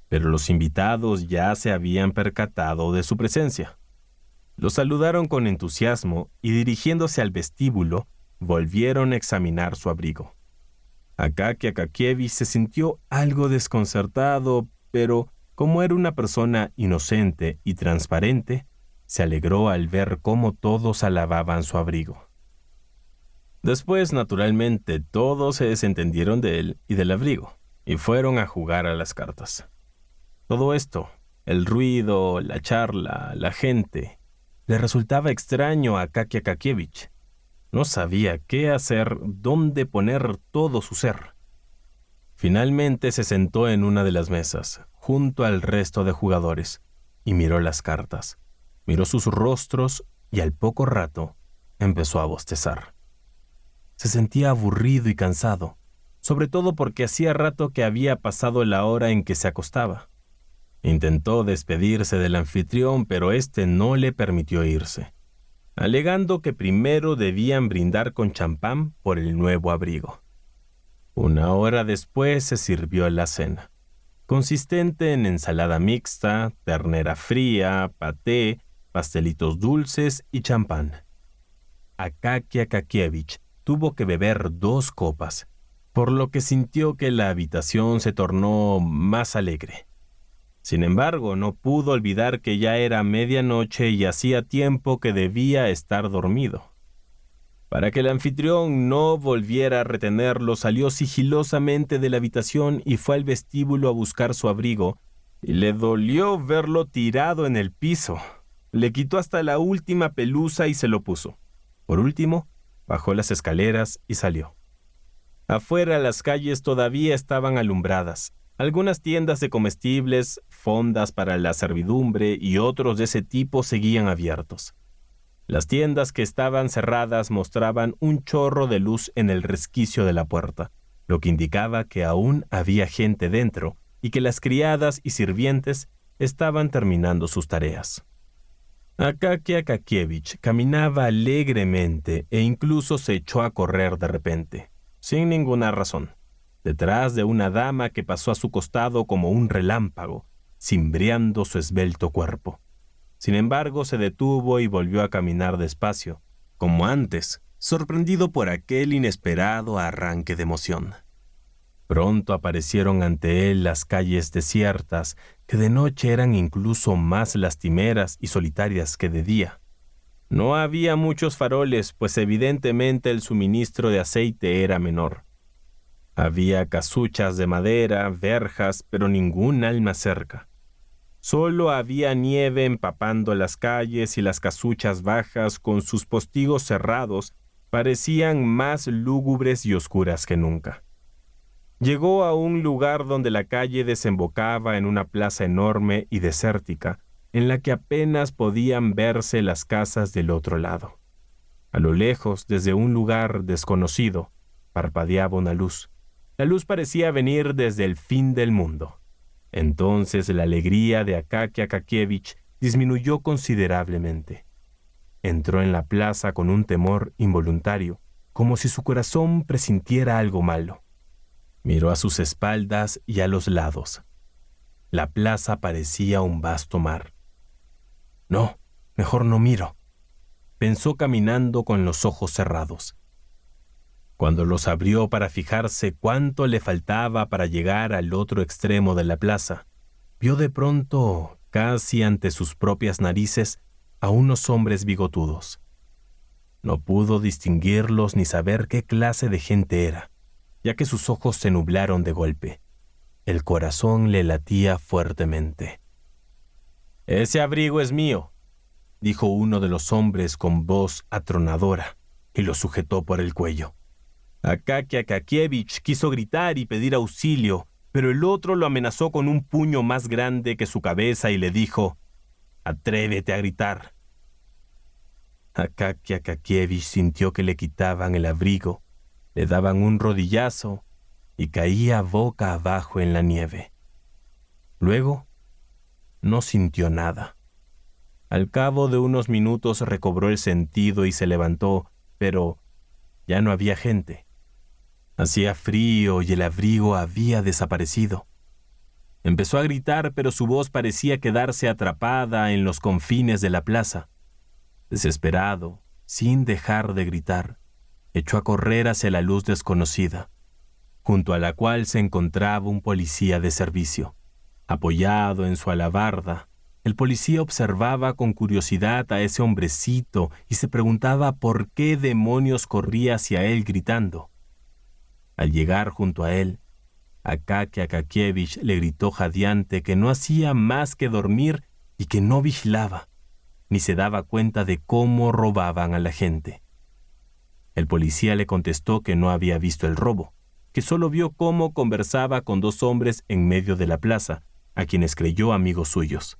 Pero los invitados ya se habían percatado de su presencia. Lo saludaron con entusiasmo y, dirigiéndose al vestíbulo, volvieron a examinar su abrigo. Akaky Akakievich se sintió algo desconcertado, pero como era una persona inocente y transparente, se alegró al ver cómo todos alababan su abrigo. Después, naturalmente, todos se desentendieron de él y del abrigo, y fueron a jugar a las cartas. Todo esto, el ruido, la charla, la gente, le resultaba extraño a Akaky Akakievich. No sabía qué hacer, dónde poner todo su ser. Finalmente se sentó en una de las mesas, junto al resto de jugadores, y miró las cartas. Miró sus rostros y al poco rato empezó a bostezar. Se sentía aburrido y cansado, sobre todo porque hacía rato que había pasado la hora en que se acostaba. Intentó despedirse del anfitrión, pero éste no le permitió irse, alegando que primero debían brindar con champán por el nuevo abrigo. Una hora después se sirvió la cena, consistente en ensalada mixta, ternera fría, paté, pastelitos dulces y champán. Akaky Akakievich tuvo que beber 2 copas, por lo que sintió que la habitación se tornó más alegre. Sin embargo, no pudo olvidar que ya era medianoche y hacía tiempo que debía estar dormido. Para que el anfitrión no volviera a retenerlo, salió sigilosamente de la habitación y fue al vestíbulo a buscar su abrigo, y le dolió verlo tirado en el piso. Le quitó hasta la última pelusa y se lo puso. Por último, bajó las escaleras y salió. Afuera las calles todavía estaban alumbradas. Algunas tiendas de comestibles, fondas para la servidumbre y otros de ese tipo seguían abiertos. Las tiendas que estaban cerradas mostraban un chorro de luz en el resquicio de la puerta, lo que indicaba que aún había gente dentro y que las criadas y sirvientes estaban terminando sus tareas. Akaky Akakievich caminaba alegremente e incluso se echó a correr de repente, sin ninguna razón, detrás de una dama que pasó a su costado como un relámpago, cimbreando su esbelto cuerpo. Sin embargo, se detuvo y volvió a caminar despacio, como antes, sorprendido por aquel inesperado arranque de emoción. Pronto aparecieron ante él las calles desiertas, que de noche eran incluso más lastimeras y solitarias que de día. No había muchos faroles, pues evidentemente el suministro de aceite era menor. Había casuchas de madera, verjas, pero ningún alma cerca. Solo había nieve empapando las calles y las casuchas bajas con sus postigos cerrados parecían más lúgubres y oscuras que nunca. Llegó a un lugar donde la calle desembocaba en una plaza enorme y desértica, en la que apenas podían verse las casas del otro lado. A lo lejos, desde un lugar desconocido, parpadeaba una luz. La luz parecía venir desde el fin del mundo. Entonces la alegría de Akaky Akakievich disminuyó considerablemente. Entró en la plaza con un temor involuntario, como si su corazón presintiera algo malo. Miró a sus espaldas y a los lados. La plaza parecía un vasto mar. No, mejor no miro. pensó caminando con los ojos cerrados. Cuando los abrió para fijarse cuánto le faltaba para llegar al otro extremo de la plaza, vio de pronto, casi ante sus propias narices, a unos hombres bigotudos. No pudo distinguirlos ni saber qué clase de gente era, ya que sus ojos se nublaron de golpe. El corazón le latía fuertemente. «Ese abrigo es mío», dijo uno de los hombres con voz atronadora, y lo sujetó por el cuello. Akaki Akakievich quiso gritar y pedir auxilio, pero el otro lo amenazó con un puño más grande que su cabeza y le dijo: «Atrévete a gritar». Akaki Akakievich sintió que le quitaban el abrigo, le daban un rodillazo y caía boca abajo en la nieve. Luego, no sintió nada. Al cabo de unos minutos recobró el sentido y se levantó, pero ya no había gente. Hacía frío y el abrigo había desaparecido. Empezó a gritar, pero su voz parecía quedarse atrapada en los confines de la plaza. Desesperado, sin dejar de gritar, echó a correr hacia la luz desconocida, junto a la cual se encontraba un policía de servicio. Apoyado en su alabarda, el policía observaba con curiosidad a ese hombrecito y se preguntaba por qué demonios corría hacia él gritando. Al llegar junto a él, Akaki Akakievich le gritó jadeante que no hacía más que dormir y que no vigilaba, ni se daba cuenta de cómo robaban a la gente. El policía le contestó que no había visto el robo, que solo vio cómo conversaba con dos hombres en medio de la plaza, a quienes creyó amigos suyos.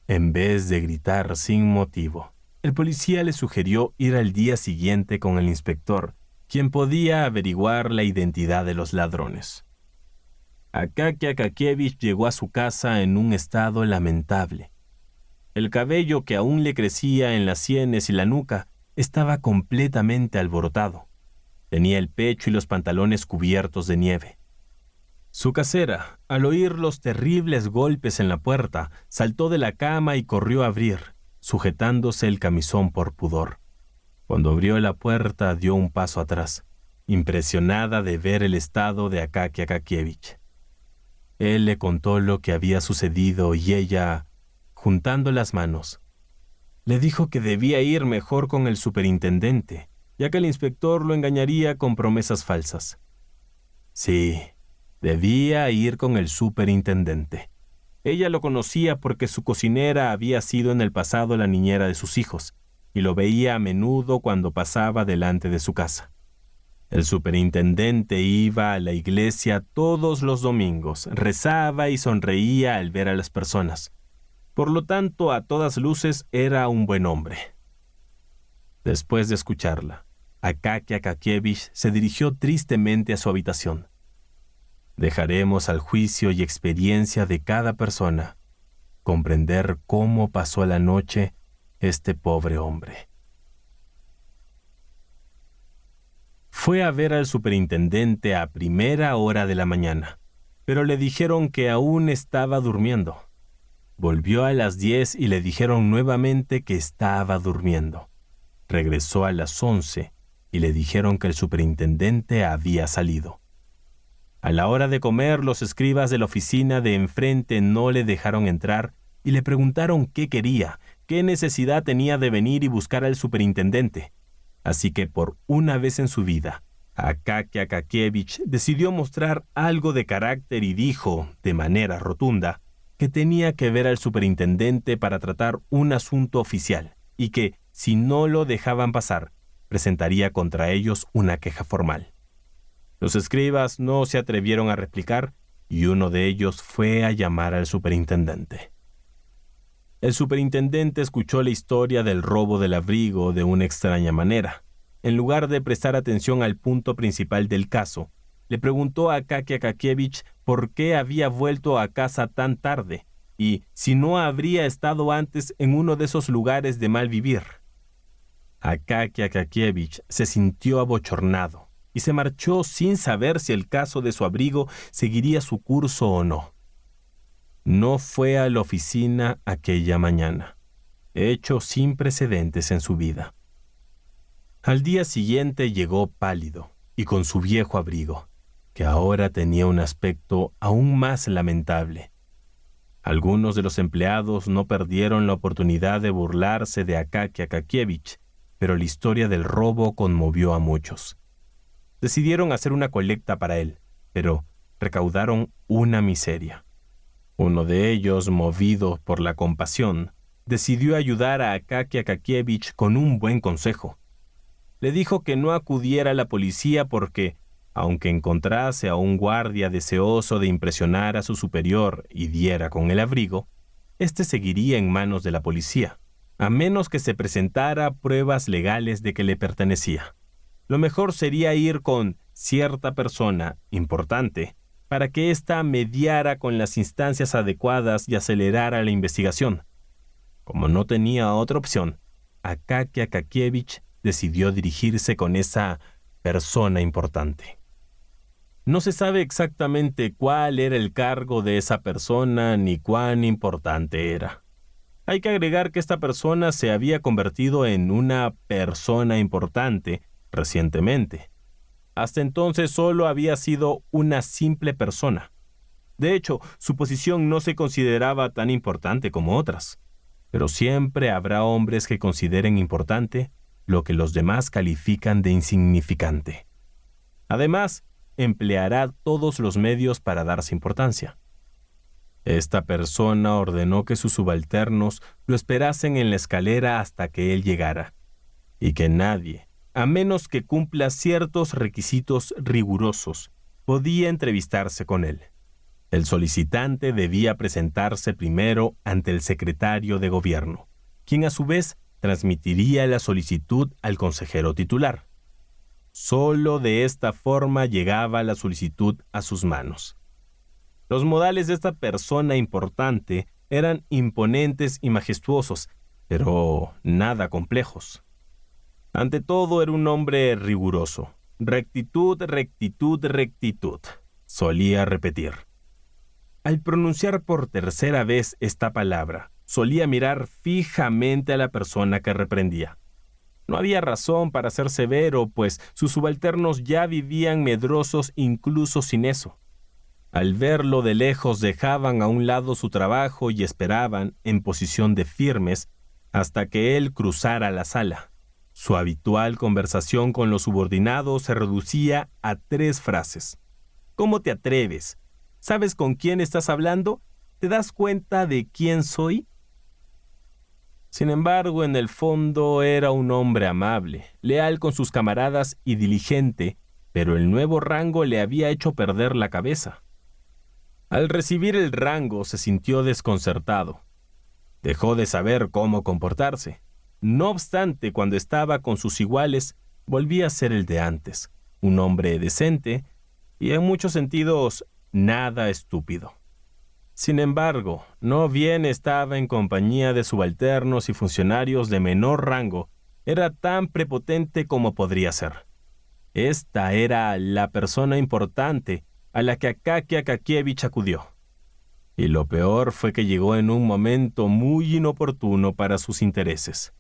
En vez de gritar sin motivo, el policía le sugirió ir al día siguiente con el inspector, quien podía averiguar la identidad de los ladrones. Akaki Akakievich llegó a su casa en un estado lamentable. El cabello que aún le crecía en las sienes y la nuca estaba completamente alborotado. Tenía el pecho y los pantalones cubiertos de nieve. Su casera, al oír los terribles golpes en la puerta, saltó de la cama y corrió a abrir, sujetándose el camisón por pudor. Cuando abrió la puerta, dio un paso atrás, impresionada de ver el estado de Akaki Akakievich. Él le contó lo que había sucedido y ella, juntando las manos, le dijo que debía ir mejor con el superintendente, ya que el inspector lo engañaría con promesas falsas. Sí, debía ir con el superintendente. Ella lo conocía porque su cocinera había sido en el pasado la niñera de sus hijos, y lo veía a menudo cuando pasaba delante de su casa. El superintendente iba a la iglesia todos los domingos, rezaba y sonreía al ver a las personas. Por lo tanto, a todas luces era un buen hombre. Después de escucharla, Akaki Akakievich se dirigió tristemente a su habitación. Dejaremos al juicio y experiencia de cada persona comprender cómo pasó la noche este pobre hombre. Fue a ver al superintendente a primera hora de la mañana, pero le dijeron que aún estaba durmiendo. Volvió a las 10 y le dijeron nuevamente que estaba durmiendo. Regresó a las 11 y le dijeron que el superintendente había salido. A la hora de comer, los escribas de la oficina de enfrente no le dejaron entrar y le preguntaron qué quería, qué necesidad tenía de venir y buscar al superintendente. Así que por una vez en su vida, Akaki Akakievich decidió mostrar algo de carácter y dijo, de manera rotunda, que tenía que ver al superintendente para tratar un asunto oficial y que, si no lo dejaban pasar, presentaría contra ellos una queja formal. Los escribas no se atrevieron a replicar y uno de ellos fue a llamar al superintendente. El superintendente escuchó la historia del robo del abrigo de una extraña manera. En lugar de prestar atención al punto principal del caso, le preguntó a Akaki Akakievich por qué había vuelto a casa tan tarde y si no habría estado antes en uno de esos lugares de mal vivir. Akaki Akakievich se sintió abochornado y se marchó sin saber si el caso de su abrigo seguiría su curso o no. No fue a la oficina aquella mañana. hecho sin precedentes en su vida. Al día siguiente llegó pálido y con su viejo abrigo, que ahora tenía un aspecto aún más lamentable. Algunos de los empleados no perdieron la oportunidad de burlarse de Akaki Akakievich, pero la historia del robo conmovió a muchos. Decidieron hacer una colecta para él, pero recaudaron una miseria. Uno de ellos, movido por la compasión, decidió ayudar a Akaki Akakievich con un buen consejo. Le dijo que no acudiera a la policía porque, aunque encontrase a un guardia deseoso de impresionar a su superior y diera con el abrigo, éste seguiría en manos de la policía, a menos que se presentara pruebas legales de que le pertenecía. Lo mejor sería ir con cierta persona importante para que ésta mediara con las instancias adecuadas y acelerara la investigación. Como no tenía otra opción, Akaki Akakievich decidió dirigirse con esa persona importante. No se sabe exactamente cuál era el cargo de esa persona ni cuán importante era. Hay que agregar que esta persona se había convertido en una persona importante recientemente. Hasta entonces solo había sido una simple persona. De hecho, su posición no se consideraba tan importante como otras. Pero siempre habrá hombres que consideren importante lo que los demás califican de insignificante. Además, empleará todos los medios para darse importancia. Esta persona ordenó que sus subalternos lo esperasen en la escalera hasta que él llegara, y que nadie, a menos que cumpla ciertos requisitos rigurosos, podía entrevistarse con él. El solicitante debía presentarse primero ante el secretario de gobierno, quien a su vez transmitiría la solicitud al consejero titular. Solo de esta forma llegaba la solicitud a sus manos. Los modales de esta persona importante eran imponentes y majestuosos, pero nada complejos. Ante todo era un hombre riguroso. Rectitud, rectitud, rectitud, solía repetir. Al pronunciar por tercera vez esta palabra, solía mirar fijamente a la persona que reprendía. No había razón para ser severo, pues sus subalternos ya vivían medrosos incluso sin eso. Al verlo de lejos dejaban a un lado su trabajo y esperaban, en posición de firmes, hasta que él cruzara la sala. Su habitual conversación con los subordinados se reducía a 3 frases. ¿Cómo te atreves? ¿Sabes con quién estás hablando? ¿Te das cuenta de quién soy? Sin embargo, en el fondo era un hombre amable, leal con sus camaradas y diligente, pero el nuevo rango le había hecho perder la cabeza. Al recibir el rango se sintió desconcertado. Dejó de saber cómo comportarse. No obstante, cuando estaba con sus iguales, volvía a ser el de antes, un hombre decente y en muchos sentidos nada estúpido. Sin embargo, no bien estaba en compañía de subalternos y funcionarios de menor rango, era tan prepotente como podría ser. Esta era la persona importante a la que Akaki Akakievich acudió. Y lo peor fue que llegó en un momento muy inoportuno para sus intereses.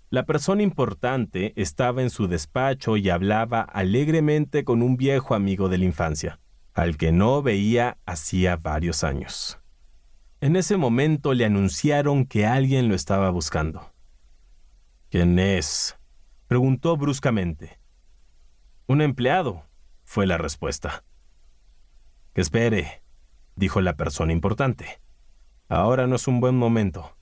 La persona importante estaba en su despacho y hablaba alegremente con un viejo amigo de la infancia, al que no veía hacía varios años. En ese momento le anunciaron que alguien lo estaba buscando. ¿Quién es?, preguntó bruscamente. Un empleado, fue la respuesta. Que espere, dijo la persona importante. Ahora no es un buen momento.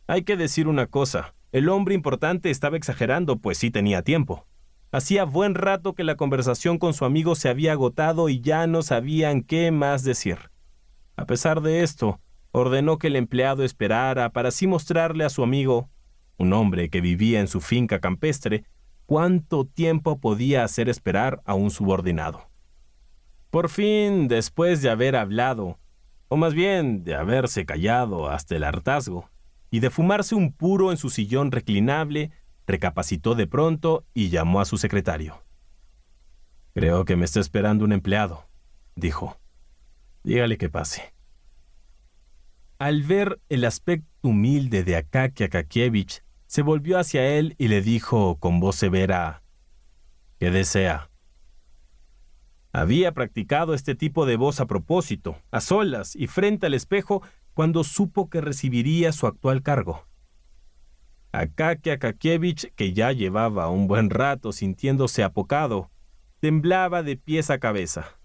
Hay que decir una cosa, el hombre importante estaba exagerando, pues sí tenía tiempo. Hacía buen rato que la conversación con su amigo se había agotado y ya no sabían qué más decir. A pesar de esto, ordenó que el empleado esperara para así mostrarle a su amigo, un hombre que vivía en su finca campestre, cuánto tiempo podía hacer esperar a un subordinado. Por fin, después de haber hablado, o más bien de haberse callado hasta el hartazgo, y de fumarse un puro en su sillón reclinable, recapacitó de pronto y llamó a su secretario. «Creo que me está esperando un empleado», dijo. «Dígale que pase». Al ver el aspecto humilde de Akaki Akakievich, se volvió hacia él y le dijo con voz severa: ¿qué desea? Había practicado este tipo de voz a propósito, a solas y frente al espejo, cuando supo que recibiría su actual cargo. Akaki Akakievich, que ya llevaba un buen rato sintiéndose apocado, temblaba de pies a cabeza.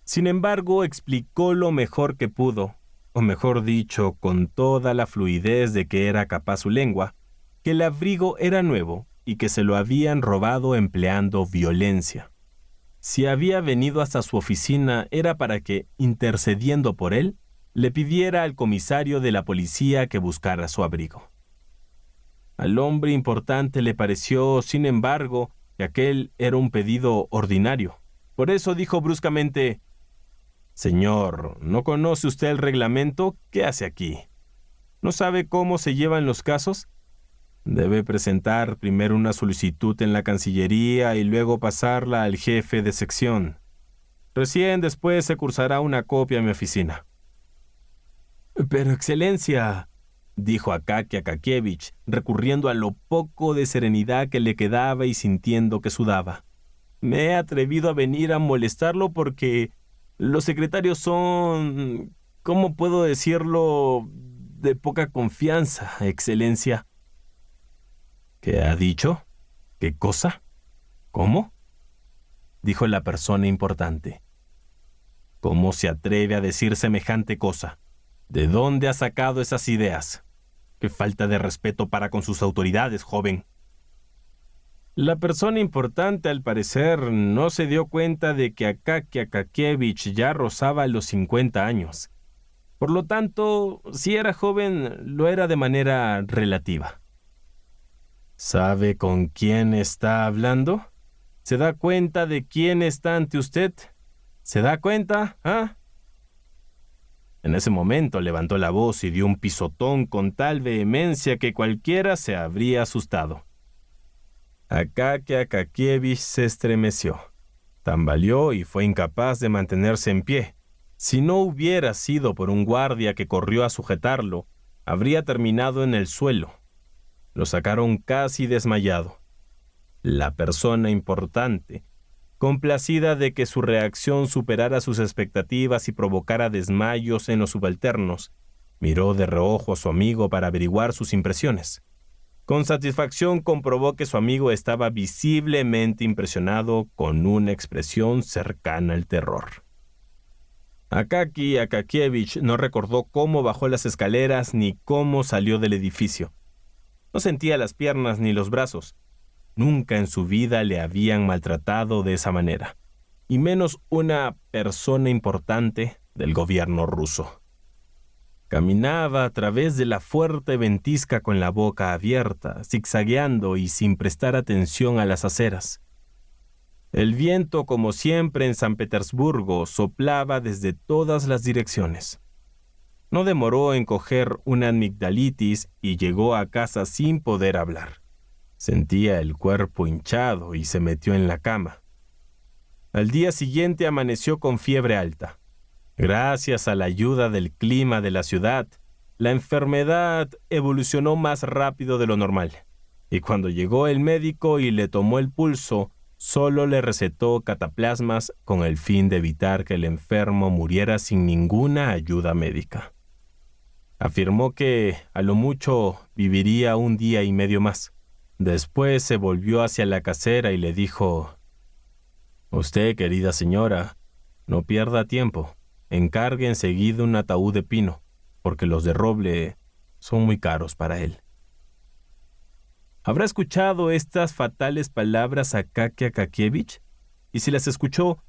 Sin embargo, explicó lo mejor que pudo, o mejor dicho, con toda la fluidez de que era capaz su lengua, que el abrigo era nuevo y que se lo habían robado empleando violencia. Si había venido hasta su oficina era para que, intercediendo por él, le pidiera al comisario de la policía que buscara su abrigo. Al hombre importante le pareció, sin embargo, que aquel era un pedido ordinario. Por eso dijo bruscamente: «Señor, ¿no conoce usted el reglamento? ¿Qué hace aquí? ¿No sabe cómo se llevan los casos? Debe presentar primero una solicitud en la Cancillería y luego pasarla al jefe de sección. Recién después se cursará una copia en mi oficina». «Pero, Excelencia», dijo Akaki Akakievich, recurriendo a lo poco de serenidad que le quedaba y sintiendo que sudaba, «me he atrevido a venir a molestarlo porque los secretarios son, ¿cómo puedo decirlo?, de poca confianza, Excelencia». «¿Qué ha dicho? ¿Qué cosa? ¿Cómo?», dijo la persona importante. «¿Cómo se atreve a decir semejante cosa? ¿De dónde ha sacado esas ideas? ¡Qué falta de respeto para con sus autoridades, joven!». La persona importante, al parecer, no se dio cuenta de que Akaki Akakievich ya rozaba los 50 años. Por lo tanto, si era joven, lo era de manera relativa. ¿Sabe con quién está hablando? ¿Se da cuenta de quién está ante usted? ¿Se da cuenta? ¿Ah? En ese momento levantó la voz y dio un pisotón con tal vehemencia que cualquiera se habría asustado. Akaki Akakievich se estremeció, tambaleó y fue incapaz de mantenerse en pie. Si no hubiera sido por un guardia que corrió a sujetarlo, habría terminado en el suelo. Lo sacaron casi desmayado. La persona importante, complacida de que su reacción superara sus expectativas y provocara desmayos en los subalternos, miró de reojo a su amigo para averiguar sus impresiones. Con satisfacción comprobó que su amigo estaba visiblemente impresionado, con una expresión cercana al terror. Akaki Akakievich no recordó cómo bajó las escaleras ni cómo salió del edificio. No sentía las piernas ni los brazos. Nunca en su vida le habían maltratado de esa manera, y menos una persona importante del gobierno ruso. Caminaba a través de la fuerte ventisca con la boca abierta, zigzagueando y sin prestar atención a las aceras. El viento, como siempre en San Petersburgo, soplaba desde todas las direcciones. No demoró en coger una amigdalitis y llegó a casa sin poder hablar. Sentía el cuerpo hinchado y se metió en la cama. Al día siguiente amaneció con fiebre alta. Gracias a la ayuda del clima de la ciudad, la enfermedad evolucionó más rápido de lo normal. Y cuando llegó el médico y le tomó el pulso, solo le recetó cataplasmas con el fin de evitar que el enfermo muriera sin ninguna ayuda médica. Afirmó que, a lo mucho, viviría un día y medio más. Después se volvió hacia la casera y le dijo: «Usted, querida señora, no pierda tiempo. Encargue enseguida un ataúd de pino, porque los de roble son muy caros para él». ¿Habrá escuchado estas fatales palabras Akaki Akakievich? Y si las escuchó,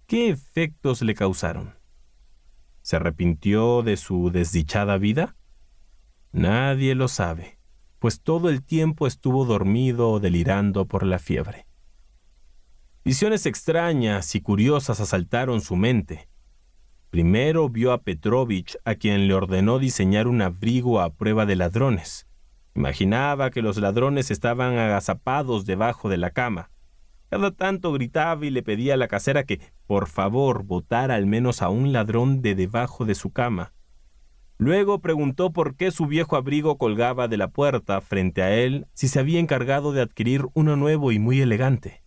¿qué efectos le causaron? ¿Se arrepintió de su desdichada vida? Nadie lo sabe, pues todo el tiempo estuvo dormido o delirando por la fiebre. Visiones extrañas y curiosas asaltaron su mente. Primero vio a Petrovich, a quien le ordenó diseñar un abrigo a prueba de ladrones. Imaginaba que los ladrones estaban agazapados debajo de la cama. Cada tanto gritaba y le pedía a la casera que, por favor, botara al menos a un ladrón de debajo de su cama. Luego preguntó por qué su viejo abrigo colgaba de la puerta frente a él si se había encargado de adquirir uno nuevo y muy elegante.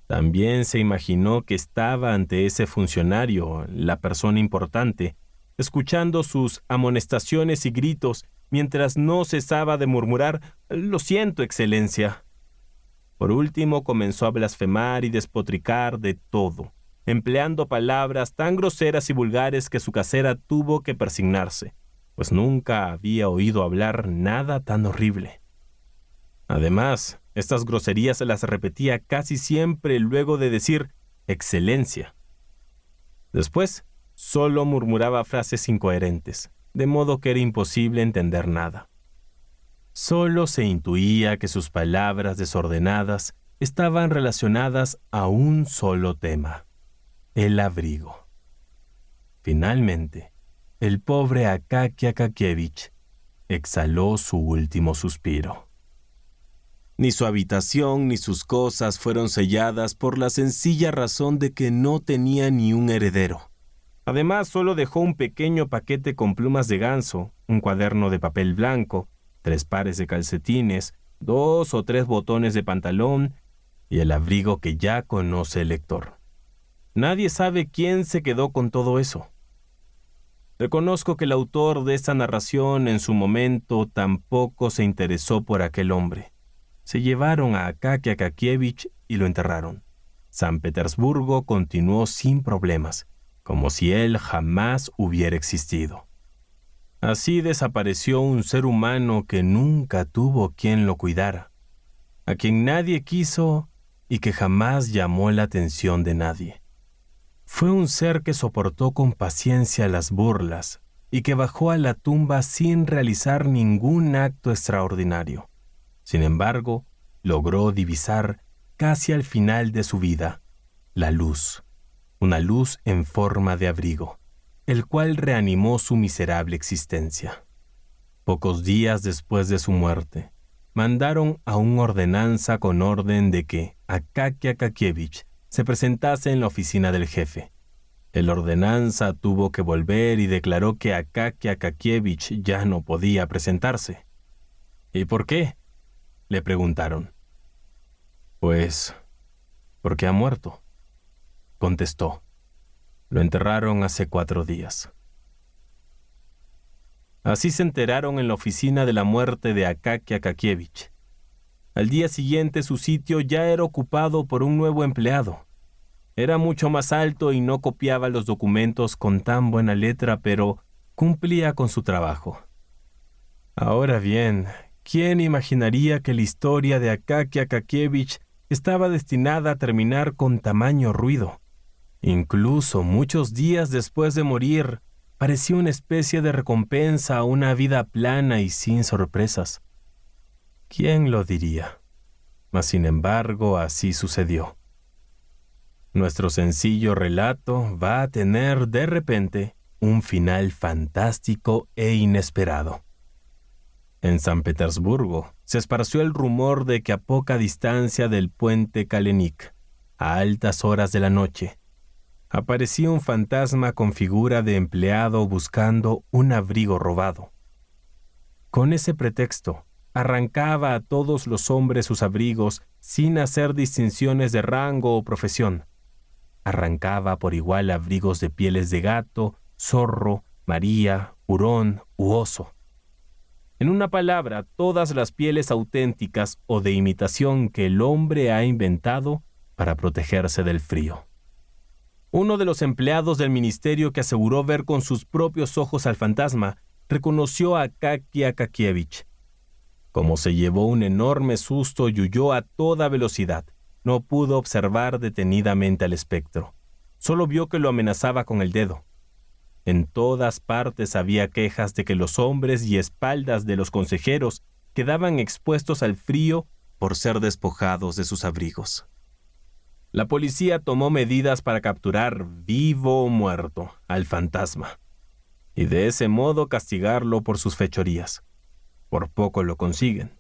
También se imaginó que estaba ante ese funcionario, la persona importante, escuchando sus amonestaciones y gritos mientras no cesaba de murmurar «Lo siento, Excelencia». Por último comenzó a blasfemar y despotricar de todo, empleando palabras tan groseras y vulgares que su casera tuvo que persignarse, pues nunca había oído hablar nada tan horrible. Además, estas groserías se las repetía casi siempre luego de decir «Excelencia». Después, solo murmuraba frases incoherentes, de modo que era imposible entender nada. Solo se intuía que sus palabras desordenadas estaban relacionadas a un solo tema: el abrigo. Finalmente, el pobre Akaky Akakievich exhaló su último suspiro. Ni su habitación ni sus cosas fueron selladas por la sencilla razón de que no tenía ni un heredero. Además, solo dejó un pequeño paquete con plumas de ganso, un cuaderno de papel blanco, 3 pares de calcetines, 2 o 3 botones de pantalón y el abrigo que ya conoce el lector. Nadie sabe quién se quedó con todo eso. Reconozco que el autor de esta narración en su momento tampoco se interesó por aquel hombre. Se llevaron a Akaky Akakievich y lo enterraron. San Petersburgo continuó sin problemas, como si él jamás hubiera existido. Así desapareció un ser humano que nunca tuvo quien lo cuidara, a quien nadie quiso y que jamás llamó la atención de nadie. Fue un ser que soportó con paciencia las burlas y que bajó a la tumba sin realizar ningún acto extraordinario. Sin embargo, logró divisar, casi al final de su vida, la luz, una luz en forma de abrigo, el cual reanimó su miserable existencia. Pocos días después de su muerte, mandaron a un ordenanza con orden de que Akaky Akakievich se presentase en la oficina del jefe. El ordenanza tuvo que volver y declaró que Akaky Akakievich ya no podía presentarse. ¿Y por qué?, le preguntaron. Pues, porque ha muerto, contestó. Lo enterraron hace 4 días. Así se enteraron en la oficina de la muerte de Akaky Akakievich. Al día siguiente su sitio ya era ocupado por un nuevo empleado. Era mucho más alto y no copiaba los documentos con tan buena letra, pero cumplía con su trabajo. Ahora bien, ¿quién imaginaría que la historia de Akaky Akakievich estaba destinada a terminar con tamaño ruido? Incluso muchos días después de morir, parecía una especie de recompensa a una vida plana y sin sorpresas. ¿Quién lo diría? Mas sin embargo, así sucedió. Nuestro sencillo relato va a tener de repente un final fantástico e inesperado. En San Petersburgo se esparció el rumor de que a poca distancia del puente Kalenik, a altas horas de la noche, aparecía un fantasma con figura de empleado buscando un abrigo robado. Con ese pretexto, arrancaba a todos los hombres sus abrigos sin hacer distinciones de rango o profesión. Arrancaba por igual abrigos de pieles de gato, zorro, maría, hurón u oso. En una palabra, todas las pieles auténticas o de imitación que el hombre ha inventado para protegerse del frío. Uno de los empleados del ministerio que aseguró ver con sus propios ojos al fantasma reconoció a Akaky Akakievich. Como se llevó un enorme susto y huyó a toda velocidad, no pudo observar detenidamente al espectro. Solo vio que lo amenazaba con el dedo. En todas partes había quejas de que los hombres y espaldas de los consejeros quedaban expuestos al frío por ser despojados de sus abrigos. La policía tomó medidas para capturar, vivo o muerto, al fantasma, y de ese modo castigarlo por sus fechorías. Por poco lo consiguen.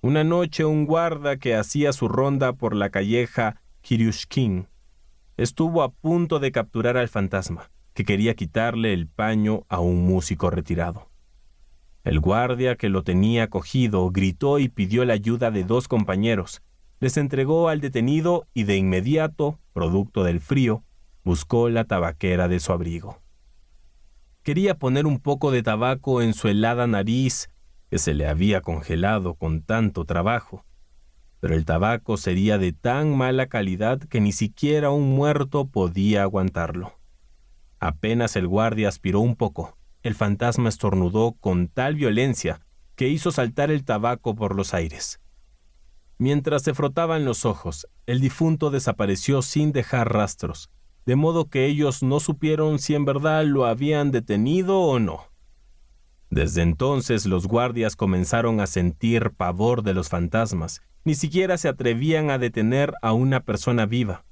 Una noche un guarda que hacía su ronda por la calleja Kiryushkin estuvo a punto de capturar al fantasma, que quería quitarle el paño a un músico retirado. El guardia que lo tenía cogido gritó y pidió la ayuda de 2 compañeros. Les entregó al detenido y de inmediato, producto del frío, buscó la tabaquera de su abrigo. Quería poner un poco de tabaco en su helada nariz, que se le había congelado con tanto trabajo, pero el tabaco sería de tan mala calidad que ni siquiera un muerto podía aguantarlo. Apenas el guardia aspiró un poco, el fantasma estornudó con tal violencia que hizo saltar el tabaco por los aires. Mientras se frotaban los ojos, el difunto desapareció sin dejar rastros, de modo que ellos no supieron si en verdad lo habían detenido o no. Desde entonces los guardias comenzaron a sentir pavor de los fantasmas, ni siquiera se atrevían a detener a una persona viva,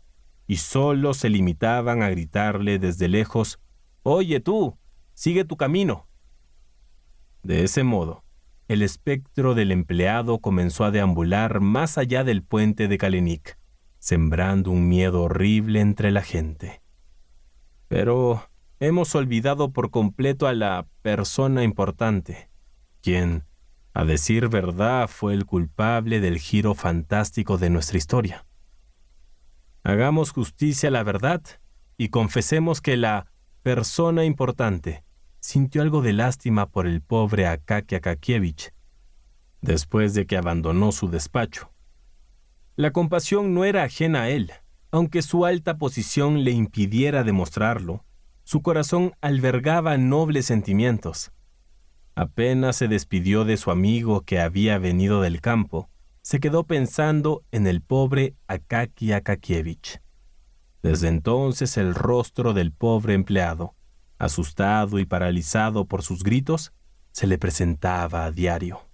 y solo se limitaban a gritarle desde lejos: «Oye tú, sigue tu camino». De ese modo, el espectro del empleado comenzó a deambular más allá del puente de Kalenik, sembrando un miedo horrible entre la gente. Pero hemos olvidado por completo a la persona importante, quien, a decir verdad, fue el culpable del giro fantástico de nuestra historia. Hagamos justicia a la verdad y confesemos que la persona importante sintió algo de lástima por el pobre Akaki Akakievich, después de que abandonó su despacho. La compasión no era ajena a él. Aunque su alta posición le impidiera demostrarlo, su corazón albergaba nobles sentimientos. Apenas se despidió de su amigo que había venido del campo, se quedó pensando en el pobre Akaki Akakievich. Desde entonces el rostro del pobre empleado, asustado y paralizado por sus gritos, se le presentaba a diario.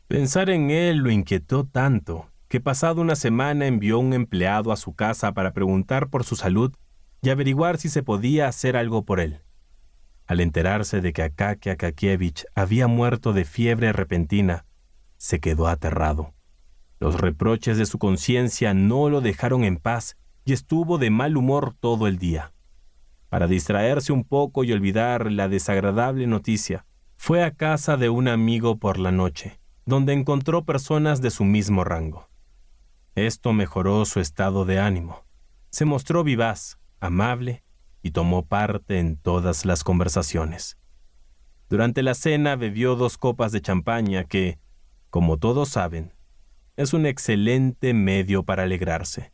Pensar en él lo inquietó tanto que pasada una semana envió un empleado a su casa para preguntar por su salud y averiguar si se podía hacer algo por él. Al enterarse de que Akaki Akakievich había muerto de fiebre repentina, se quedó aterrado. Los reproches de su conciencia no lo dejaron en paz y estuvo de mal humor todo el día. Para distraerse un poco y olvidar la desagradable noticia, fue a casa de un amigo por la noche, donde encontró personas de su mismo rango. Esto mejoró su estado de ánimo. Se mostró vivaz, amable y tomó parte en todas las conversaciones. Durante la cena bebió 2 copas de champaña que, como todos saben, es un excelente medio para alegrarse.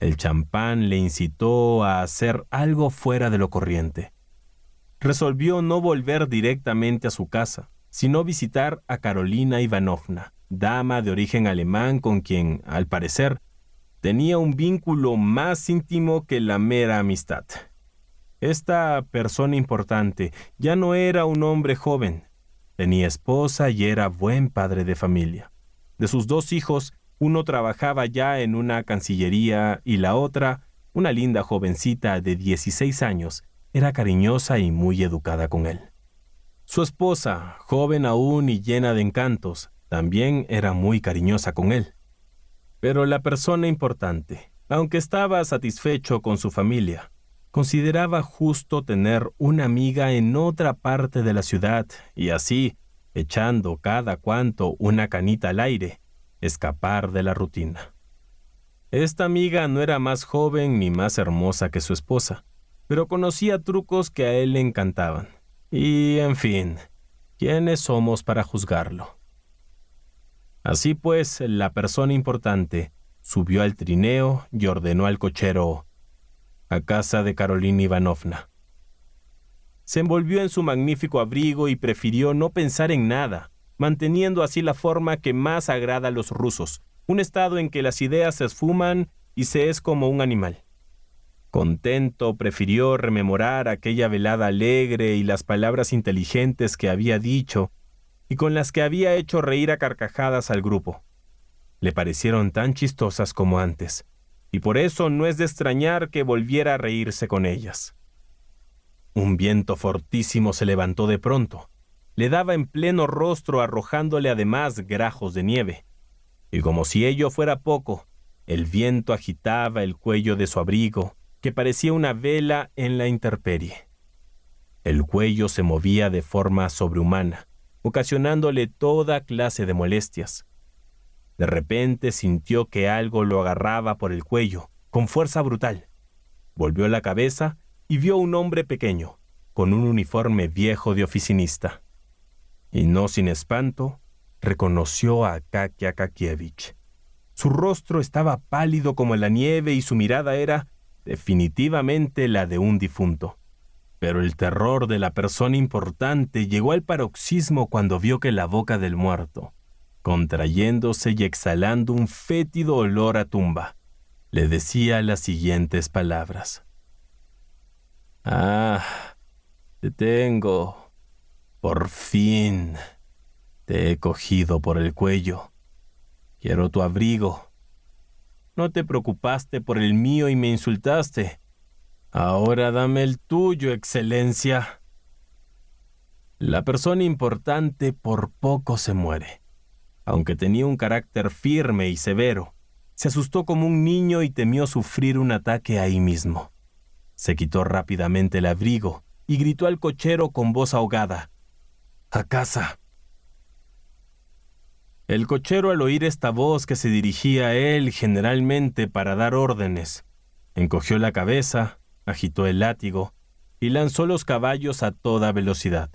El champán le incitó a hacer algo fuera de lo corriente. Resolvió no volver directamente a su casa, sino visitar a Karolina Ivanovna, dama de origen alemán con quien, al parecer, tenía un vínculo más íntimo que la mera amistad. Esta persona importante ya no era un hombre joven. Tenía esposa y era buen padre de familia. De sus 2 hijos, uno trabajaba ya en una cancillería y la otra, una linda jovencita de 16 años, era cariñosa y muy educada con él. Su esposa, joven aún y llena de encantos, también era muy cariñosa con él. Pero la persona importante, aunque estaba satisfecho con su familia, consideraba justo tener una amiga en otra parte de la ciudad y así, echando cada cuanto una canita al aire, escapar de la rutina. Esta amiga no era más joven ni más hermosa que su esposa, pero conocía trucos que a él le encantaban. Y, en fin, ¿quiénes somos para juzgarlo? Así pues, la persona importante subió al trineo y ordenó al cochero: «A casa de Karolina Ivanovna». Se envolvió en su magnífico abrigo y prefirió no pensar en nada, manteniendo así la forma que más agrada a los rusos, un estado en que las ideas se esfuman y se es como un animal. Contento, prefirió rememorar aquella velada alegre y las palabras inteligentes que había dicho y con las que había hecho reír a carcajadas al grupo. Le parecieron tan chistosas como antes, y por eso no es de extrañar que volviera a reírse con ellas. Un viento fortísimo se levantó de pronto. Le daba en pleno rostro, arrojándole además grajos de nieve. Y como si ello fuera poco, el viento agitaba el cuello de su abrigo, que parecía una vela en la intemperie. El cuello se movía de forma sobrehumana, ocasionándole toda clase de molestias. De repente sintió que algo lo agarraba por el cuello, con fuerza brutal. Volvió la cabeza y vio a un hombre pequeño, con un uniforme viejo de oficinista. Y no sin espanto, reconoció a Akaki Akakievich. Su rostro estaba pálido como la nieve y su mirada era definitivamente la de un difunto. Pero el terror de la persona importante llegó al paroxismo cuando vio que la boca del muerto, contrayéndose y exhalando un fétido olor a tumba, le decía las siguientes palabras. «Ah, te tengo. Por fin. Te he cogido por el cuello. Quiero tu abrigo. No te preocupaste por el mío y me insultaste. Ahora dame el tuyo, Excelencia». La persona importante por poco se muere. Aunque tenía un carácter firme y severo, se asustó como un niño y temió sufrir un ataque ahí mismo. Se quitó rápidamente el abrigo y gritó al cochero con voz ahogada: «¡A casa!». El cochero, al oír esta voz que se dirigía a él generalmente para dar órdenes, encogió la cabeza, agitó el látigo y lanzó los caballos a toda velocidad.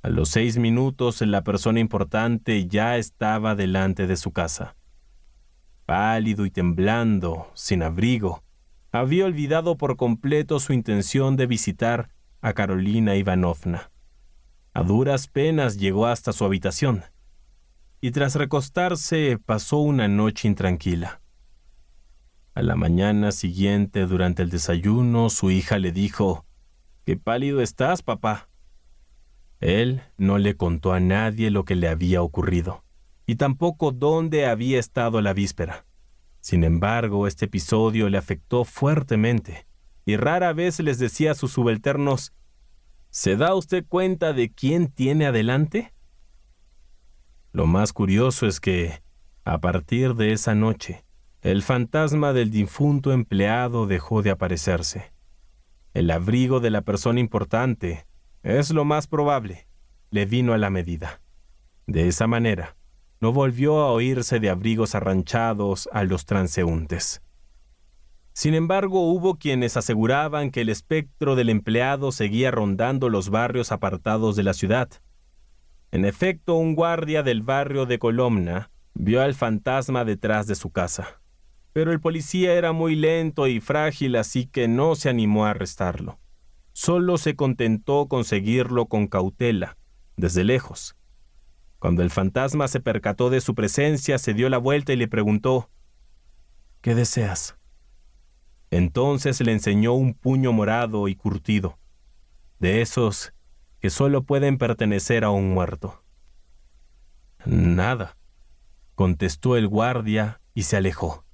A los 6 minutos, la persona importante ya estaba delante de su casa. Pálido y temblando, sin abrigo, había olvidado por completo su intención de visitar a Carolina Ivanovna. A duras penas llegó hasta su habitación y tras recostarse pasó una noche intranquila. A la mañana siguiente, durante el desayuno, su hija le dijo: «¿Qué pálido estás, papá?». Él no le contó a nadie lo que le había ocurrido, y tampoco dónde había estado la víspera. Sin embargo, este episodio le afectó fuertemente, y rara vez les decía a sus subalternos: «¿Se da usted cuenta de quién tiene adelante?». Lo más curioso es que, a partir de esa noche, el fantasma del difunto empleado dejó de aparecerse. El abrigo de la persona importante, es lo más probable, le vino a la medida. De esa manera, no volvió a oírse de abrigos arranchados a los transeúntes. Sin embargo, hubo quienes aseguraban que el espectro del empleado seguía rondando los barrios apartados de la ciudad. En efecto, un guardia del barrio de Kolomna vio al fantasma detrás de su casa. Pero el policía era muy lento y frágil, así que no se animó a arrestarlo. Solo se contentó con seguirlo con cautela, desde lejos. Cuando el fantasma se percató de su presencia, se dio la vuelta y le preguntó: «¿Qué deseas?». Entonces le enseñó un puño morado y curtido, de esos que solo pueden pertenecer a un muerto. «Nada», contestó el guardia y se alejó.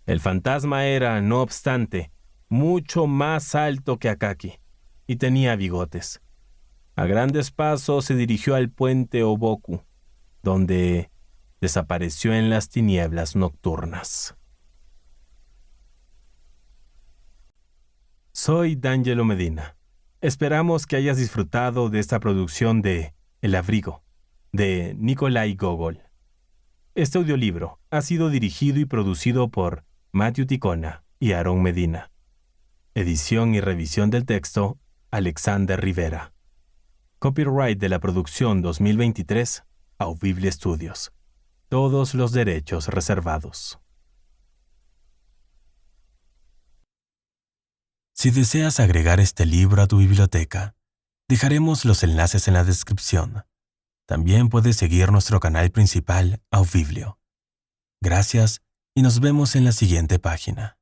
El fantasma era, no obstante, mucho más alto que Akaki y tenía bigotes. A grandes pasos se dirigió al puente Oboku, donde desapareció en las tinieblas nocturnas. Soy D'Angelo Medina. Esperamos que hayas disfrutado de esta producción de El Abrigo, de Nikolai Gogol. Este audiolibro ha sido dirigido y producido por Matthew Ticona y Aarón Medina. Edición y revisión del texto, Alexander Rivera. Copyright de la producción 2023, Audible Studios. Todos los derechos reservados. Si deseas agregar este libro a tu biblioteca, dejaremos los enlaces en la descripción. También puedes seguir nuestro canal principal, Audiblio. Gracias y nos vemos en la siguiente página.